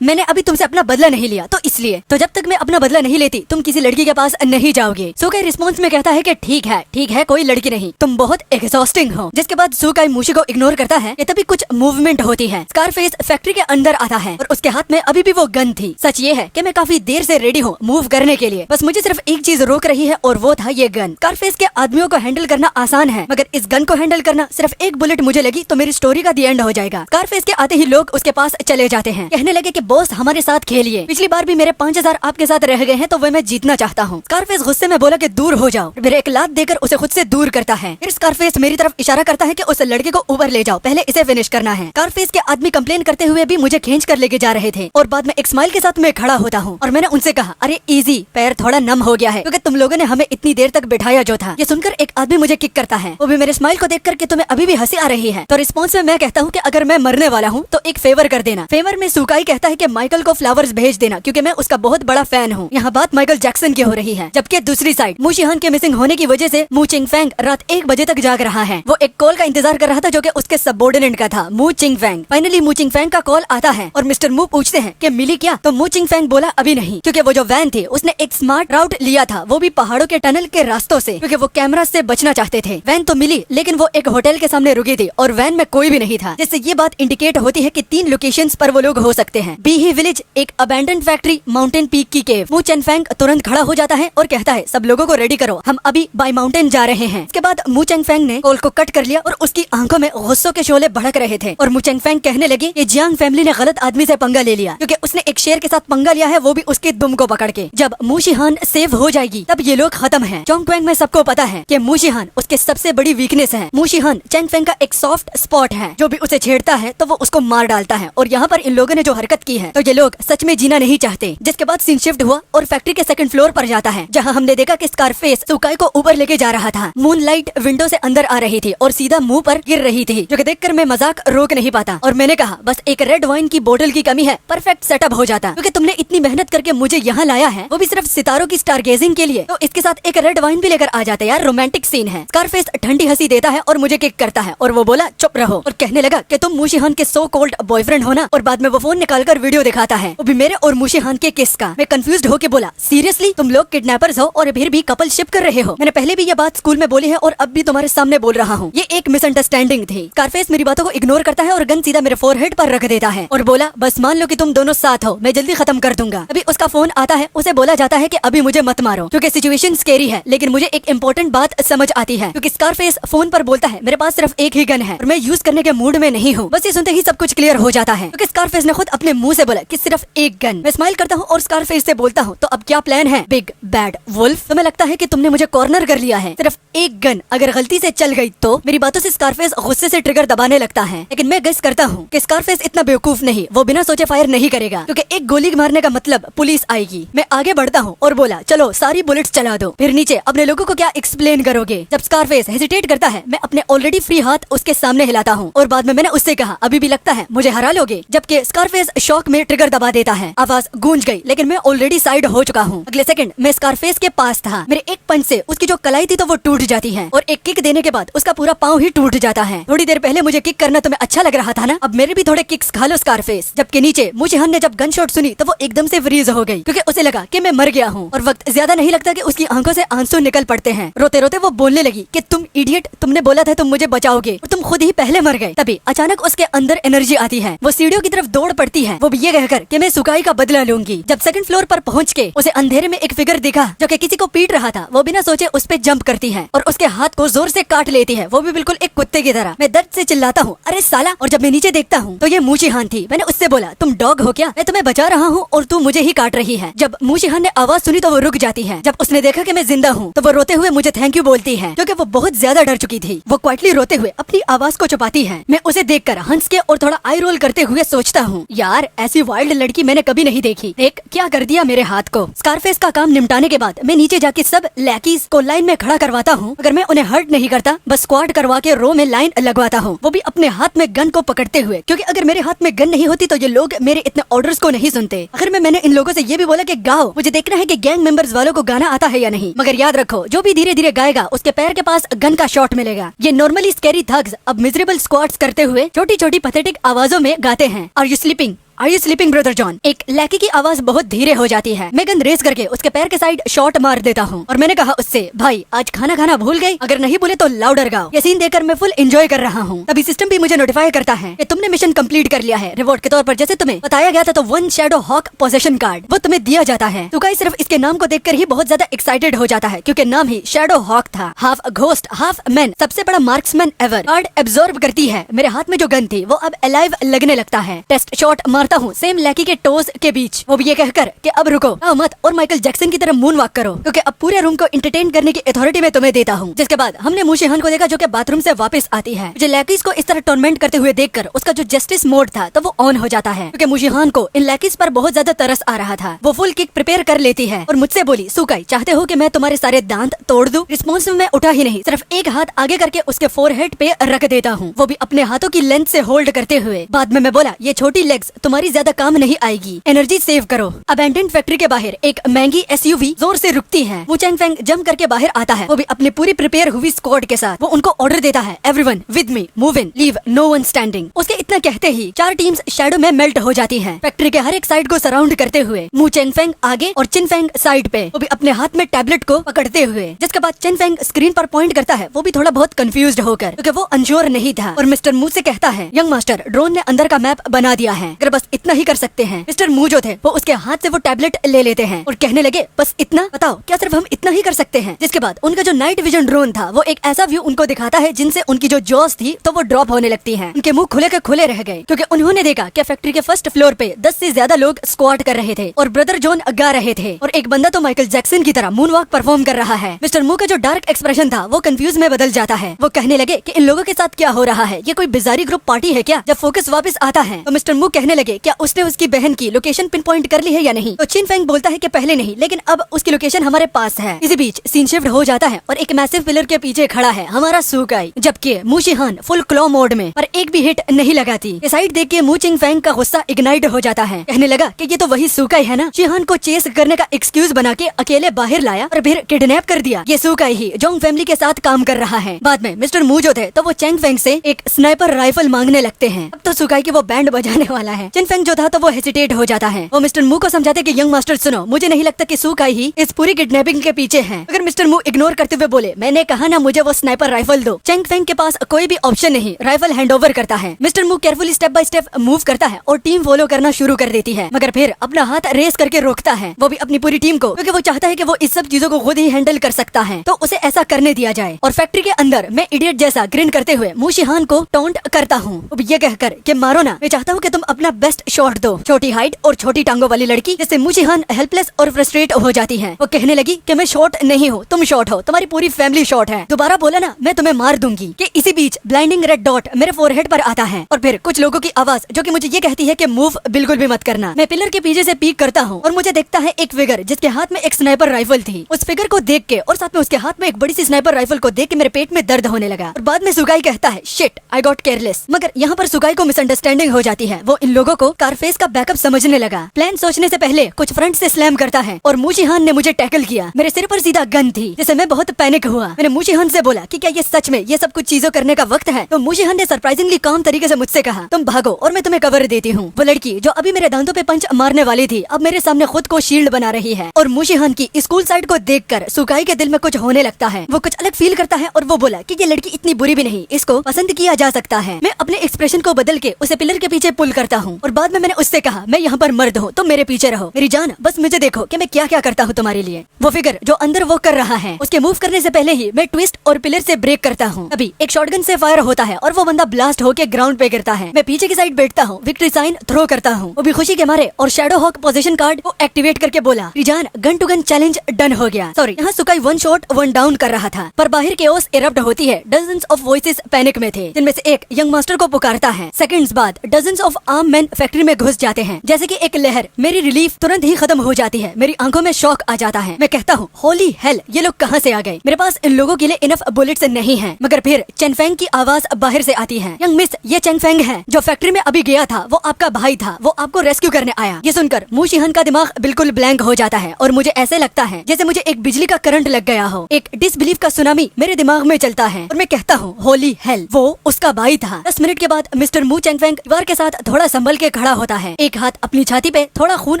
मैंने अभी तुमसे अपना बदला नहीं लिया तो इसलिए। तो जब तक मैं अपना बदला नहीं लेती तुम किसी लड़की के पास नहीं जाओगे। सुकाई रिस्पॉन्स में कहता है कि ठीक है, कोई लड़की नहीं, तुम बहुत एग्जॉस्टिंग हो। जिसके बाद सुकाई मुशी को इग्नोर करता है। ये तभी कुछ मूवमेंट होती है। स्कारफेस फैक्ट्री के अंदर आता है और उसके हाथ में अभी भी वो गन थी। सच ये है कि मैं काफी देर से रेडी हूँ मूव करने के लिए, बस मुझे सिर्फ एक चीज रोक रही है और वो था ये गन। स्कारफेस के आदमियों को हैंडल करना आसान है, मगर इस गन को हैंडल करना, सिर्फ एक बुलेट मुझे लगी तो मेरी स्टोरी का दी एंड हो जाएगा। स्कारफेस के आते ही लोग उसके पास चले जाते हैं, कहने लगे कि बॉस हमारे साथ खेलिए, पिछली बार भी मेरे 5000 आपके साथ रह गए हैं तो वह मैं जीतना चाहता हूँ। स्कारफेस गुस्से में बोला कि दूर हो जाओ। मेरे एक लात देकर उसे खुद से दूर करता है। फिर स्कारफेस मेरी तरफ इशारा करता है कि उस लड़के को ऊपर ले जाओ, पहले इसे फिनिश करना है। स्कारफेस के आदमी कंप्लेन करते हुए भी मुझे खींच कर लेके जा रहे थे और बाद में एक स्माइल के साथ मैं खड़ा होता हूँ और मैंने उनसे कहा, अरे इजी, पैर थोड़ा नम हो गया है क्योंकि तुम लोगों ने हमें इतनी देर तक बिठाया जो था। ये सुनकर एक आदमी मुझे किक करता है, वो भी मेरे स्माइल को देख कर के तुम्हें अभी भी हंसी आ रही है। तो रिस्पॉन्स में मैं कहता हूँ कि अगर मैं मरने वाला हूँ तो एक फेवर कर देना। फेवर में सुकाई कहता है है कि माइकल को फ्लावर्स भेज देना क्योंकि मैं उसका बहुत बड़ा फैन हूँ। यहाँ बात माइकल जैक्सन की हो रही है। जबकि दूसरी साइड मू शिहान के मिसिंग होने की वजह से मू चिंगफैंग रात 1 बजे तक जाग रहा है। वो एक कॉल का इंतजार कर रहा था जो कि उसके सबऑर्डिनेट का था, मू चिंगफैंग। फाइनली मू चिंगफैंग का कॉल आता है और मिस्टर मू पूछते हैं कि मिली क्या, तो मू चिंगफैंग बोला अभी नहीं, क्योंकि वो जो वैन थी उसने एक स्मार्ट राउट लिया था, वो भी पहाड़ों के टनल के रास्तों से, क्योंकि वो कैमरा से बचना चाहते थे। वैन तो मिली लेकिन वो एक होटल के सामने रुकी थी और वैन में कोई भी नहीं था, जिससे ये बात इंडिकेट होती है कि 3 लोकेशंस पर वो लोग हो सकते हैं। बीही विलेज, एक अबैंडन फैक्ट्री, माउंटेन पीक की केव। मू चिंगफैंग तुरंत खड़ा हो जाता है और कहता है सब लोगों को रेडी करो, हम अभी बाय माउंटेन जा रहे हैं। इसके बाद मू चिंगफैंग ने कॉल को कट कर लिया और उसकी आंखों में गुस्सों के शोले भड़क रहे थे और मू चिंगफैंग कहने लगे कि जियांग फैमिली ने गलत आदमी से पंगा ले लिया, क्योंकि उसने एक शेर के साथ पंगा लिया है, वो भी उसके दुम को पकड़ के। जब मू शिहान सेव हो जाएगी तब ये लोग खत्म हैं। चोंगक्वेंग में सबको पता है कि मू शिहान उसके सबसे बड़ी वीकनेस है। मू शिहान चिंगफैंग का एक सॉफ्ट स्पॉट है, जो भी उसे छेड़ता है तो वो उसको मार डालता है। और यहाँ पर इन लोगों ने जो हरकत की है तो ये लोग सच में जीना नहीं चाहते। जिसके बाद सीन शिफ्ट हुआ और फैक्ट्री के 2nd फ्लोर पर जाता है, जहाँ हमने देखा कि स्कारफेस सुकाई को ऊपर लेके जा रहा था। मूनलाइट विंडो से अंदर आ रही थी और सीधा मुंह पर गिर रही थी, जो कि देखकर मैं मजाक रोक नहीं पाता और मैंने कहा बस एक रेड वाइन की बोतल की कमी है, परफेक्ट सेटअप हो जाता, क्योंकि तुमने इतनी मेहनत करके मुझे यहाँ लाया है, वो भी सिर्फ सितारों की स्टारगेजिंग के लिए, तो इसके साथ एक रेड वाइन भी लेकर आ जाते यार, रोमांटिक सीन है। स्कारफेस ठंडी हंसी देता है और मुझे किक करता है और वो बोला चुप रहो और कहने लगा कि तुम मू शिहान के सो कॉल्ड बॉयफ्रेंड हो ना, और बाद में वो फोन निकालकर वीडियो दिखाता है, वो भी मेरे और मू शिहान के किस का। मैं कंफ्यूज्ड होके बोला सीरियसली तुम लोग किडनैपर्स हो और फिर भी कपल शिप कर रहे हो। मैंने पहले भी ये बात स्कूल में बोली है और अब भी तुम्हारे सामने बोल रहा हूँ, ये एक मिसअंडरस्टैंडिंग थी। स्कारफेस मेरी बातों को इग्नोर करता है और गन सीधा मेरे फोरहेड पर रख देता है और बोला बस मान लो कि तुम दोनों साथ हो, मैं जल्दी खत्म कर दूंगा। अभी उसका फोन आता है, उसे बोला जाता है कि अभी मुझे मत मारो क्योंकि सिचुएशन स्केरी है, लेकिन मुझे एक इम्पोर्टेंट बात समझ आती है, क्योंकि स्कारफेस फोन पर बोलता है मेरे पास सिर्फ एक ही गन है और मैं यूज करने के मूड में नहीं हूँ। बस ये सुनते ही सब कुछ क्लियर हो जाता है, क्योंकि स्कारफेस ने खुद अपने मुंह से बोला कि सिर्फ एक गन। मैं स्माइल करता हूँ और स्कारफेस से बोलता हूँ तो अब क्या प्लान है बिग बैड वुल्फ? तुम्हें लगता है कि तुमने मुझे कॉर्नर कर लिया है, सिर्फ एक गन अगर गलती से चल गई तो? मेरी बातों से स्कारफेस गुस्से से ट्रिगर दबाने लगता है, लेकिन मैं गेस करता हूँ कि स्कारफेस इतना बेवकूफ नहीं, वो बिना सोचे फायर नहीं करेगा, क्योंकि एक गोली मारने का मतलब पुलिस आएगी। मैं आगे बढ़ता हूँ और बोला चलो सारी बुलेट्स चला दो, फिर नीचे अपने लोगों को क्या एक्सप्लेन करोगे? जब स्कारफेस हेजिटेट करता है मैं अपने ऑलरेडी फ्री हाथ उसके सामने हिलाता हूँ और बाद में मैंने उससे कहा अभी भी लगता है मुझे हरा लोगे? जबकि स्कारफेस शॉक में ट्रिगर दबा देता है, आवाज गूंज गई लेकिन मैं ऑलरेडी साइड हो चुका हूँ। अगले सेकंड मैं स्कारफेस के पास था, मेरे एक पंच से उसकी जो कलाई थी तो वो टूट जाती है और एक किक देने के बाद उसका पूरा पाँव ही टूट जाता है। थोड़ी देर पहले मुझे किक करना तुम्हें अच्छा लग रहा था ना, अब मेरे भी थोड़े किक्स खा लो स्कारफेस। जबकि नीचे मू शिहान ने जब गन शॉट सुनी तो वो एकदम से फ्रीज हो गई, क्योंकि उसे लगा कि मैं मर गया हूँ और वक्त ज्यादा नहीं लगता कि उसकी आंखों से आंसू निकल पड़ते हैं। रोते रोते वो बोलने लगी कि तुम इडियट, तुमने बोला था तुम मुझे बचाओगे और तुम खुद ही पहले मर गए। तभी अचानक उसके अंदर एनर्जी आती है, वो सीढ़ियों की तरफ दौड़ पड़ती है, वो भी ये कहकर कि मैं सुकाई का बदला लूंगी। जब 2nd फ्लोर पर पहुंच के उसे अंधेरे में एक फिगर दिखा जो कि किसी को पीट रहा था, वो बिना सोचे उस पे जंप करती है और उसके हाथ को जोर से काट लेती है, वो भी बिल्कुल एक कुत्ते की तरह। मैं दर्द से चिल्लाता हूँ अरे साला, और जब मैं नीचे देखता हूँ तो ये मू शिहान थी। मैंने उससे बोला तुम डॉग हो क्या? मैं तुम्हें बचा रहा हूँ और तू मुझे ही काट रही है। जब मू शिहान ने आवाज सुनी तो वो रुक जाती है। जब उसने देखा कि मैं जिंदा हूँ तो वो रोते हुए मुझे थैंक यू बोलती है, क्योंकि वो बहुत ज्यादा डर चुकी थी। वो क्वाइटली रोते हुए अपनी आवाज को छुपाती है। मैं उसे देखकर हंस के और थोड़ा आई रोल करते हुए सोचता हूँ यार ऐसी वाइल्ड लड़की मैंने कभी नहीं देखी, देख क्या कर दिया मेरे हाथ को। स्कारफेस का काम निपटाने के बाद मैं नीचे जाके सब लैकीज को लाइन में खड़ा करवाता हूँ। अगर मैं उन्हें हर्ट नहीं करता बस स्क्वाड करवा के रो में लाइन लगवाता हूँ, वो भी अपने हाथ में गन को पकड़ते हुए, क्योंकि अगर मेरे हाथ में गन नहीं होती तो ये लोग मेरे इतने ऑर्डर्स को नहीं सुनते। आखिर में मैंने इन लोगों से ये भी बोला कि गाओ, मुझे देखना है कि गैंग मेंबर्स वालों को गाना आता है या नहीं, मगर याद रखो जो भी धीरे धीरे गाएगा उसके पैर के पास गन का शॉट मिलेगा। ये नॉर्मली स्कैरी थग्स अब मिजरेबल स्क्वाड्स करते हुए छोटी छोटी पैथेटिक आवाजों में गाते हैं। Are you sleeping? Are you sleeping brother John? एक लैकी की आवाज बहुत धीरे हो जाती है। मैं गन रेस करके उसके पैर के साइड शॉट मार देता हूँ और मैंने कहा उससे भाई आज खाना खाना भूल गई, अगर नहीं भूले तो लाउडर गाओ। ये सीन देखकर मैं फुल एंजॉय कर रहा हूँ। तभी सिस्टम भी मुझे नोटिफाई करता है कि तुमने मिशन कंप्लीट कर लिया है। रिवॉर्ड के तौर पर जैसे तुम्हें बताया गया था तो 1 शैडो हॉक पोजेशन कार्ड वो तुम्हें दिया जाता है। सुकाई सिर्फ इसके नाम को देखकर ही बहुत ज्यादा एक्साइटेड हो जाता है, क्योंकि नाम ही शैडो हॉक था। हाफ घोस्ट हाफ मैन, सबसे बड़ा मार्क्समैन एवर। कार्ड एब्जॉर्ब करती है। मेरे हाथ में जो गन थी वो अब अलाइव लगने लगता है। टेस्ट शॉट मारता हूँ सेम लैकी के टोज के बीच, वो भी ये कहकर कि अब रुको मत और माइकल जैक्सन की तरह मून वॉक करो, क्योंकि अब पूरे रूम को एंटरटेन करने की अथॉरिटी मैं तुम्हें देता हूँ। जिसके बाद हमने मू शिहान को देखा जो कि बाथरूम से वापस आती है। मुझे लैकीज को इस तरह टॉर्मेंट करते हुए देखकर उसका जो जस्टिस मोड था तो वो ऑन हो जाता है, क्योंकि मू शिहान को इन लैकीज पर बहुत ज्यादा तरस आ रहा था। वो फुल किक प्रिपेयर कर लेती है और मुझसे बोली सुकाई चाहते हो कि मैं तुम्हारे सारे दांत तोड़ दूं? रिस्पॉन्स में मैं उठा ही नहीं, सिर्फ एक हाथ आगे करके उसके फोरहेड पे रख देता हूँ, वो भी अपने हाथों की लेंथ से होल्ड करते हुए। बाद में मैं बोला ये छोटी लेग्स तुम्हारे तुम्हारी ज्यादा काम नहीं आएगी, एनर्जी सेव करो। अबैंडन्ड फैक्ट्री के बाहर एक महंगी SUV जोर से रुकती है। वो चैंग फेंग जंप करके बाहर आता है, वो भी अपनी पूरी प्रिपेयर हुई स्क्वाड के साथ। वो उनको ऑर्डर देता है, everyone with me, move in, leave no one standing. उसके इतना कहते ही 4 टीम्स शैडो में मेल्ट हो जाती हैं। फैक्ट्री के हर एक साइड को सराउंड करते हुए मू चैंग फेंग आगे और चिन फेंग साइड पे, वो भी अपने हाथ में टैबलेट को पकड़ते हुए। जिसके बाद चिन फेंग स्क्रीन पर पॉइंट करता है, वो भी थोड़ा बहुत कंफ्यूज्ड होकर, क्योंकि वो अनश्योर नहीं था। और मिस्टर मू से कहता है, यंग मास्टर ड्रोन ने अंदर का मैप बना दिया है, अगर बस इतना ही कर सकते हैं। मिस्टर मू जो थे वो उसके हाथ से वो टैबलेट ले लेते हैं और कहने लगे, बस इतना बताओ, क्या सिर्फ हम इतना ही कर सकते हैं? जिसके बाद उनका जो नाइट विजन ड्रोन था वो एक ऐसा व्यू उनको दिखाता है जिनसे उनकी जो जॉस थी तो वो ड्रॉप होने लगती हैं। उनके मुंह खुले के खुले रह गए, क्योंकि उन्होंने देखा कि फैक्ट्री के फर्स्ट फ्लोर पे 10 से ज्यादा लोग स्क्वाट कर रहे थे और ब्रदर जॉन गा रहे थे, और एक बंदा तो माइकल जैक्सन की तरह मून वॉक परफॉर्म कर रहा है। मिस्टर मू का जो डार्क एक्सप्रेशन था वो कंफ्यूज में बदल जाता है। वो कहने लगे कि इन लोगों के साथ क्या हो रहा है, ये कोई बिजारी ग्रुप पार्टी है क्या? जब फोकस वापस आता है तो मिस्टर मू कहने लगे, क्या उसने उसकी बहन की लोकेशन पिन पॉइंट कर ली है या नहीं? तो चिन फेंग बोलता है कि पहले नहीं, लेकिन अब उसकी लोकेशन हमारे पास है। इसी बीच सीन शिफ्ट हो जाता है और एक मैसिव पिलर के पीछे खड़ा है हमारा सुकाई, जबकि मू शिहान फुल क्लॉ मोड में, पर एक भी हिट नहीं लगाती। ये साइड देख के मू चिंग फेंग का गुस्सा इग्नाइट हो जाता है, कहने लगा कि ये तो वही सुकाई है ना, शिहान को चेस करने का एक्सक्यूज बना के अकेले बाहर लाया और फिर किडनैप कर दिया। ये सुकाई ही जोंग फैमिली के साथ काम कर रहा है। बाद में मिस्टर मू जो थे तो वो चैंग फेंग से एक स्नाइपर राइफल मांगने लगते हैं। अब तो सुकाई की वो बैंड बजाने वाला है। चिन फेंग जो था तो वो हेसिटेट हो जाता है। वो मिस्टर मू को समझाते कि यंग मास्टर सुनो, मुझे नहीं लगता कि सुकाई ही इस पूरी किडनैपिंग के पीछे है। अगर मिस्टर मू इग्नोर करते हुए बोले, मैंने कहा ना मुझे वो स्नाइपर राइफल दो, चैंग फेंग के पास कोई भी ऑप्शन नहीं, राइफल हैंडओवर करता है। मिस्टर मू carefully step by step move करता है और टीम फॉलो करना शुरू कर देती है, मगर फिर अपना हाथ रेस करके रोकता है, वो भी अपनी पूरी टीम को, क्योंकि वो चाहता है कि वो इस सब चीजों को खुद ही हैंडल कर सकता है, तो उसे ऐसा करने दिया जाए। और फैक्ट्री के अंदर मैं इडियट जैसा ग्रिन करते हुए मू शिहान को टॉन्ट करता हूँ, ये कहकर कि मारो ना, मैं चाहता हूँ कि तुम अपना बेस्ट शॉट दो। छोटी हाइट और छोटी टांगों वाली लड़की, जिससे मू शिहान हेल्पलेस और फ्रस्ट्रेट हो जाती है। वो कहने लगी कि मैं शॉट नहीं हूँ, तुम शॉट हो, तुम्हारी पूरी फैमिली शॉट है, दोबारा बोला ना मैं तुम्हें मार दूंगी। कि इसी बीच ब्लाइंडिंग रेड डॉट मेरे फोरहेड पर आता है और फिर कुछ लोगों की आवाज जो कि मुझे ये कहती है कि मूव बिल्कुल भी मत करना। मैं पिलर के पीछे से पीक करता हूँ और मुझे देखता है एक फिगर जिसके हाथ में एक स्नाइपर राइफल थी। उस फिगर को देख के और साथ में उसके हाथ में एक बड़ी सी स्नाइपर राइफल को देख के मेरे पेट में दर्द होने लगा। और बाद में सुगाई कहता है, शिट आई गॉट केयरलेस। मगर यहाँ पर सुगाई को मिसअंडरस्टैंडिंग हो जाती है। वो इन लोगों को कारफेस का बैकअप समझने लगा। प्लान सोचने से पहले कुछ फ्रंट से स्लैम करता है और मू शिहान ने मुझे टैकल किया। मेरे सिर पर सीधा गन थी, जिससे मैं बहुत पैनिक हुआ। मैंने मू शिहान से बोला कि क्या ये सच में ये सब कुछ चीजों करने का वक्त है? तो मू शिहान ने सरप्राइजिंगली काम तरीके से मुझसे कहा, तुम भागो और मैं तुम्हें कवर देती हूँ। वो लड़की जो अभी मेरे दांतों पे पंच मारने वाली थी, अब मेरे सामने खुद को शील्ड बना रही है। और मू शिहान की स्कूल साइड को देखकर सुकाई के दिल में कुछ होने लगता है। वो कुछ अलग फील करता है और वो बोला कि ये लड़की इतनी बुरी भी नहीं, इसको पसंद किया जा सकता है। मैं अपने एक्सप्रेशन को बदल के उसे पिलर के पीछे पुल करता हूँ और बाद में मैंने उससे कहा, मैं यहाँ पर मर्द हूँ, तुम मेरे पीछे रहो। मेरी जान, बस मुझे देखो कि मैं क्या क्या करता हूँ तुम्हारे लिए। वो फिगर जो अंदर वो कर रहा है, उसके मूव करने से पहले ही मैं ट्विस्ट और पिलर से ब्रेक करता हूँ। अभी एक शॉटगन से फायर होता है और वो बंदा ब्लास्ट होकर ग्राउंड पे गिरता है। मैं पीछे की साइड बैठता हूँ, विक्ट्री साइन थ्रो करता हूँ, वो भी खुशी के मारे, और शैडो हॉक पोजीशन कार्ड को एक्टिवेट करके बोला, रिजान gun to gun challenge done हो गया। सॉरी, यहाँ सुकाई 1 शॉट 1 डाउन कर रहा था, पर बाहर केओस इरप्ट होती है। डजन्स ऑफ वॉइसेस पैनिक में थे, जिनमें से एक यंग मास्टर को पुकारता है। सेकंड्स बाद dozens of arm man factory में घुस जाते हैं, जैसे कि एक लहर। मेरी रिलीफ तुरंत ही खत्म हो जाती है, मेरी आंखों में शॉक आ जाता है। मैं कहता हूँ, होली हेल, ये लोग कहाँ से आ गए? मेरे पास इन लोगों के लिए इनफ बुलेट्स नहीं है। मगर फिर चेन फेंग की आवाज बाहर से आती है, यंग मिस, ये चेन फेंग है जो फैक्ट्री में अभी गया था, वो आपका भाई था, वो आपको रेस्क्यू करने आया। ये सुनकर मू शिहान का दिमाग बिल्कुल ब्लैंक हो जाता है और मुझे ऐसे लगता है जैसे मुझे एक बिजली का करंट लग गया हो। एक डिसबिलीफ का सुनामी मेरे दिमाग में चलता है और मैं कहता हूँ, होली हेल, वो उसका भाई था। 10 मिनट के बाद मिस्टर मू चेन फेंग दीवार के साथ थोड़ा संभल के खड़ा होता है, एक हाथ अपनी छाती पे, थोड़ा खून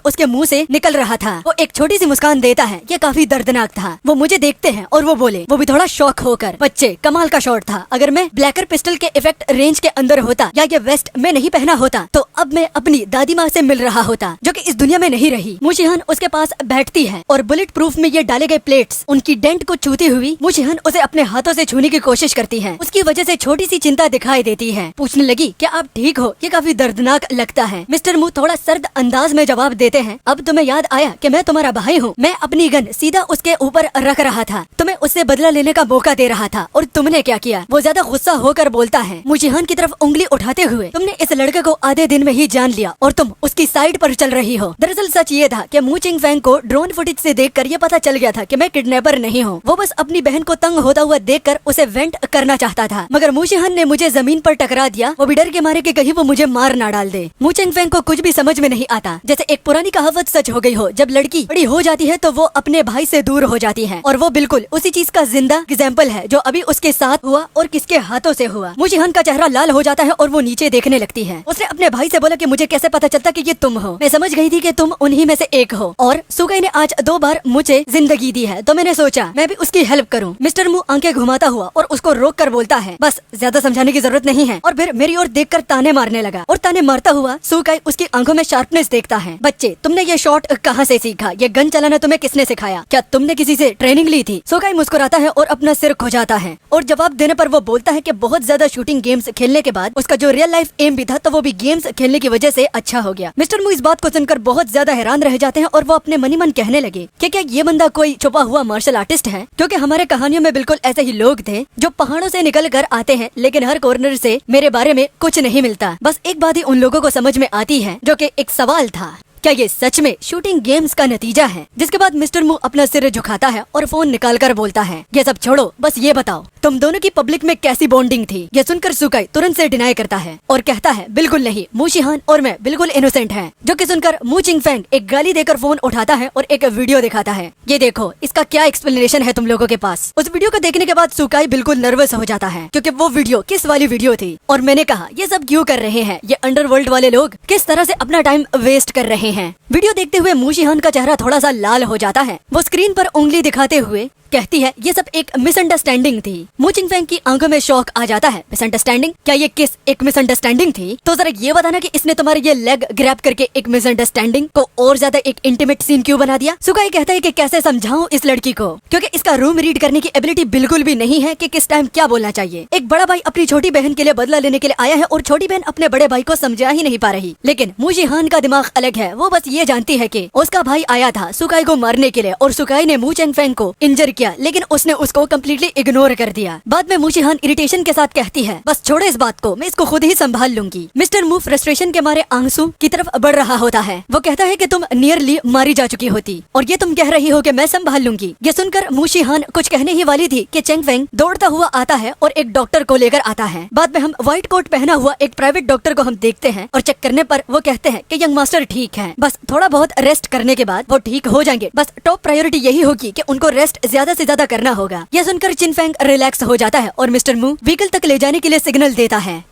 उसके मुंह से निकल रहा था। वो एक छोटी सी मुस्कान देता है, ये काफी दर्दनाक था। वो मुझे देखते हैं और वो बोले, वो भी थोड़ा शॉक होकर, बच्चे कमाल का शॉट था, अगर मैं ब्लैकर पिस्टल के इफेक्ट रेंज के अंदर होता या ये वेस्ट में नहीं पहना होता तो अब मैं अपनी दादी माँ से मिल रहा होता, जो कि इस दुनिया में नहीं रही। मू शिहान उसके पास बैठती है और बुलेट प्रूफ में ये डाले गए प्लेट्स उनकी डेंट को छूती हुई मू शिहान उसे अपने हाथों से छूने की कोशिश करती है। उसकी वजह से छोटी सी चिंता दिखाई देती है। पूछने लगी, क्या आप ठीक हो? ये काफी दर्दनाक लगता है। मिस्टर मू थोड़ा सर्द अंदाज में जवाब देते हैं, अब तुम्हें याद आया कि मैं तुम्हारा भाई हूँ। मैं अपनी गन सीधा उसके ऊपर रख रहा था, तुम्हें उससे बदला लेने का मौका दे रहा था, और तुमने क्या किया? वो ज्यादा गुस्सा होकर बोलता है, मू शिहान की तरफ उंगली उठाते हुए, तुमने इस लड़के को आधे दिन में ही जान लिया और तुम उसकी साइड पर चल रही हो। दरअसल सच ये था कि मू चिंग फेंग को ड्रोन फुटेज से देखकर ये पता चल गया था कि मैं किडनैपर नहीं हूँ। वो बस अपनी बहन को तंग होता हुआ देखकर उसे वेंट करना चाहता था, मगर मू शिहान ने मुझे जमीन पर टकरा दिया, वो भी डर के मारे कि कहीं वो मुझे मार ना डाल दे। मू चेंगफेंग को कुछ भी समझ में नहीं आता। जैसे एक पुरानी कहावत सच हो गई हो, जब लड़की बड़ी हो जाती है तो वो अपने भाई से दूर हो जाती है। और वो बिल्कुल उसी चीज का जिंदा एग्जाम्पल है जो अभी उसके साथ हुआ और किसके हाथों से हुआ। मू जिहान का चेहरा लाल हो जाता है और वो नीचे देखने लगती है। उसने अपने भाई से बोला कि मुझे कैसे पता चलता कि ये तुम हो, मैं समझ गई थी कि तुम उन्हीं में से एक हो। और सुकाई ने आज 2 बार मुझे जिंदगी दी है तो मैंने सोचा मैं भी उसकी हेल्प करूं। मिस्टर मू आंखें घुमाता हुआ और उसको रोक कर बोलता है, बस ज्यादा समझाने की जरूरत नहीं है। और फिर मेरी ओर देखकर ताने मारने लगा और ताने मारता हुआ सुकाई उसकी आंखों में शार्पनेस देखता है। बच्चे, तुमने ये शॉट कहाँ से सीखा? ये गन चलाना तुम्हें किसने सिखाया? क्या तुमने किसी से ट्रेनिंग ली थी? सुकाई मुस्कुराता है और अपना सिर खुजाता है और जवाब देने पर वो बोलता है कि बहुत ज्यादा शूटिंग गेम्स खेलने के बाद उसका जो रियल लाइफ एम भी था तो वो भी गेम्स खेलने की वजह से अच्छा हो गया। मिस्टर मू इस बात को सुनकर बहुत ज्यादा हैरान रह जाते हैं और वो अपने मन ही मन कहने लगे कि क्या ये बंदा कोई छुपा हुआ मार्शल आर्टिस्ट है? क्योंकि हमारे कहानियों में बिल्कुल ऐसे ही लोग थे जो पहाड़ों से निकल कर आते हैं लेकिन हर कॉर्नर से मेरे बारे में कुछ नहीं मिलता। बस एक बात ही उन लोगों को समझ में आती है जो कि एक सवाल था, क्या ये सच में शूटिंग गेम्स का नतीजा है? जिसके बाद मिस्टर मू अपना सिर झुकाता है और फोन निकालकर बोलता है, ये सब छोड़ो, बस ये बताओ तुम दोनों की पब्लिक में कैसी बॉन्डिंग थी? ये सुनकर सुकाई तुरंत से डिनाई करता है और कहता है, बिल्कुल नहीं, मू जिहान और मैं बिल्कुल इनोसेंट हैं। जो कि सुनकर मू चिंगफेंग एक गाली देकर फोन उठाता है और एक वीडियो दिखाता है, ये देखो इसका क्या एक्सप्लेनेशन है तुम लोगों के पास। उस वीडियो को देखने के बाद सुकाई बिल्कुल नर्वस हो जाता है क्योंकि वो वीडियो किस वाली वीडियो थी। और मैंने कहा ये सब क्यों कर रहे हैं? ये अंडरवर्ल्ड वाले लोग किस तरह से अपना टाइम वेस्ट कर रहे हैं। वीडियो देखते हुए मू जिहान का चेहरा थोड़ा सा लाल हो जाता है। वो स्क्रीन पर उंगली दिखाते हुए कहती है, ये सब एक मिसअंडरस्टैंडिंग थी। मू चिंगफेंग की आंखों में शौक आ जाता है। मिसअंडरस्टैंडिंग? क्या ये किस एक मिसअंडरस्टैंडिंग थी? तो जरा ये बताना कि इसने तुम्हारे ये लेग ग्रैब करके एक मिसअंडरस्टैंडिंग को और ज्यादा एक इंटीमेट सीन क्यों बना दिया? सुकाई कहता है कि कैसे समझाऊं इस लड़की को, क्योंकि इसका रूम रीड करने की एबिलिटी बिल्कुल भी नहीं है कि किस टाइम क्या बोलना चाहिए। एक बड़ा भाई अपनी छोटी बहन के लिए बदला लेने के लिए आया है और छोटी बहन अपने बड़े भाई को समझा ही नहीं पा रही। लेकिन मू जिहान का दिमाग अलग है। वो बस ये जानती है कि उसका भाई आया था सुकाई को मारने के लिए और सुकाई ने मू चिंगफेंग को इंजर किया, लेकिन उसने उसको कम्प्लीटली इग्नोर कर दिया। बाद में मू जिहान इरिटेशन के साथ कहती है, बस छोड़ो इस बात को, मैं इसको खुद ही संभाल लूंगी। मिस्टर मू फ्रस्ट्रेशन के मारे आंसू की तरफ बढ़ रहा होता है। वो कहता है कि तुम नियरली मारी जा चुकी होती और ये तुम कह रही हो कि मैं संभाल लूंगी। ये सुनकर मू जिहान कुछ कहने ही वाली थी कि चिंगफेंग दौड़ता हुआ आता है और एक डॉक्टर को लेकर आता है। बाद में हम व्हाइट कोट पहना हुआ एक प्राइवेट डॉक्टर को हम देखते हैं और चेक करने पर वो कहते हैं कि यंग मास्टर ठीक है, बस थोड़ा बहुत रेस्ट करने के बाद वो ठीक हो जाएंगे। बस टॉप प्रायोरिटी यही होगी कि उनको रेस्ट ज्यादा से ज्यादा करना होगा। यह सुनकर चिंगफेंग रिलैक्स हो जाता है और मिस्टर मू व्हीकल तक ले जाने के लिए सिग्नल देता है।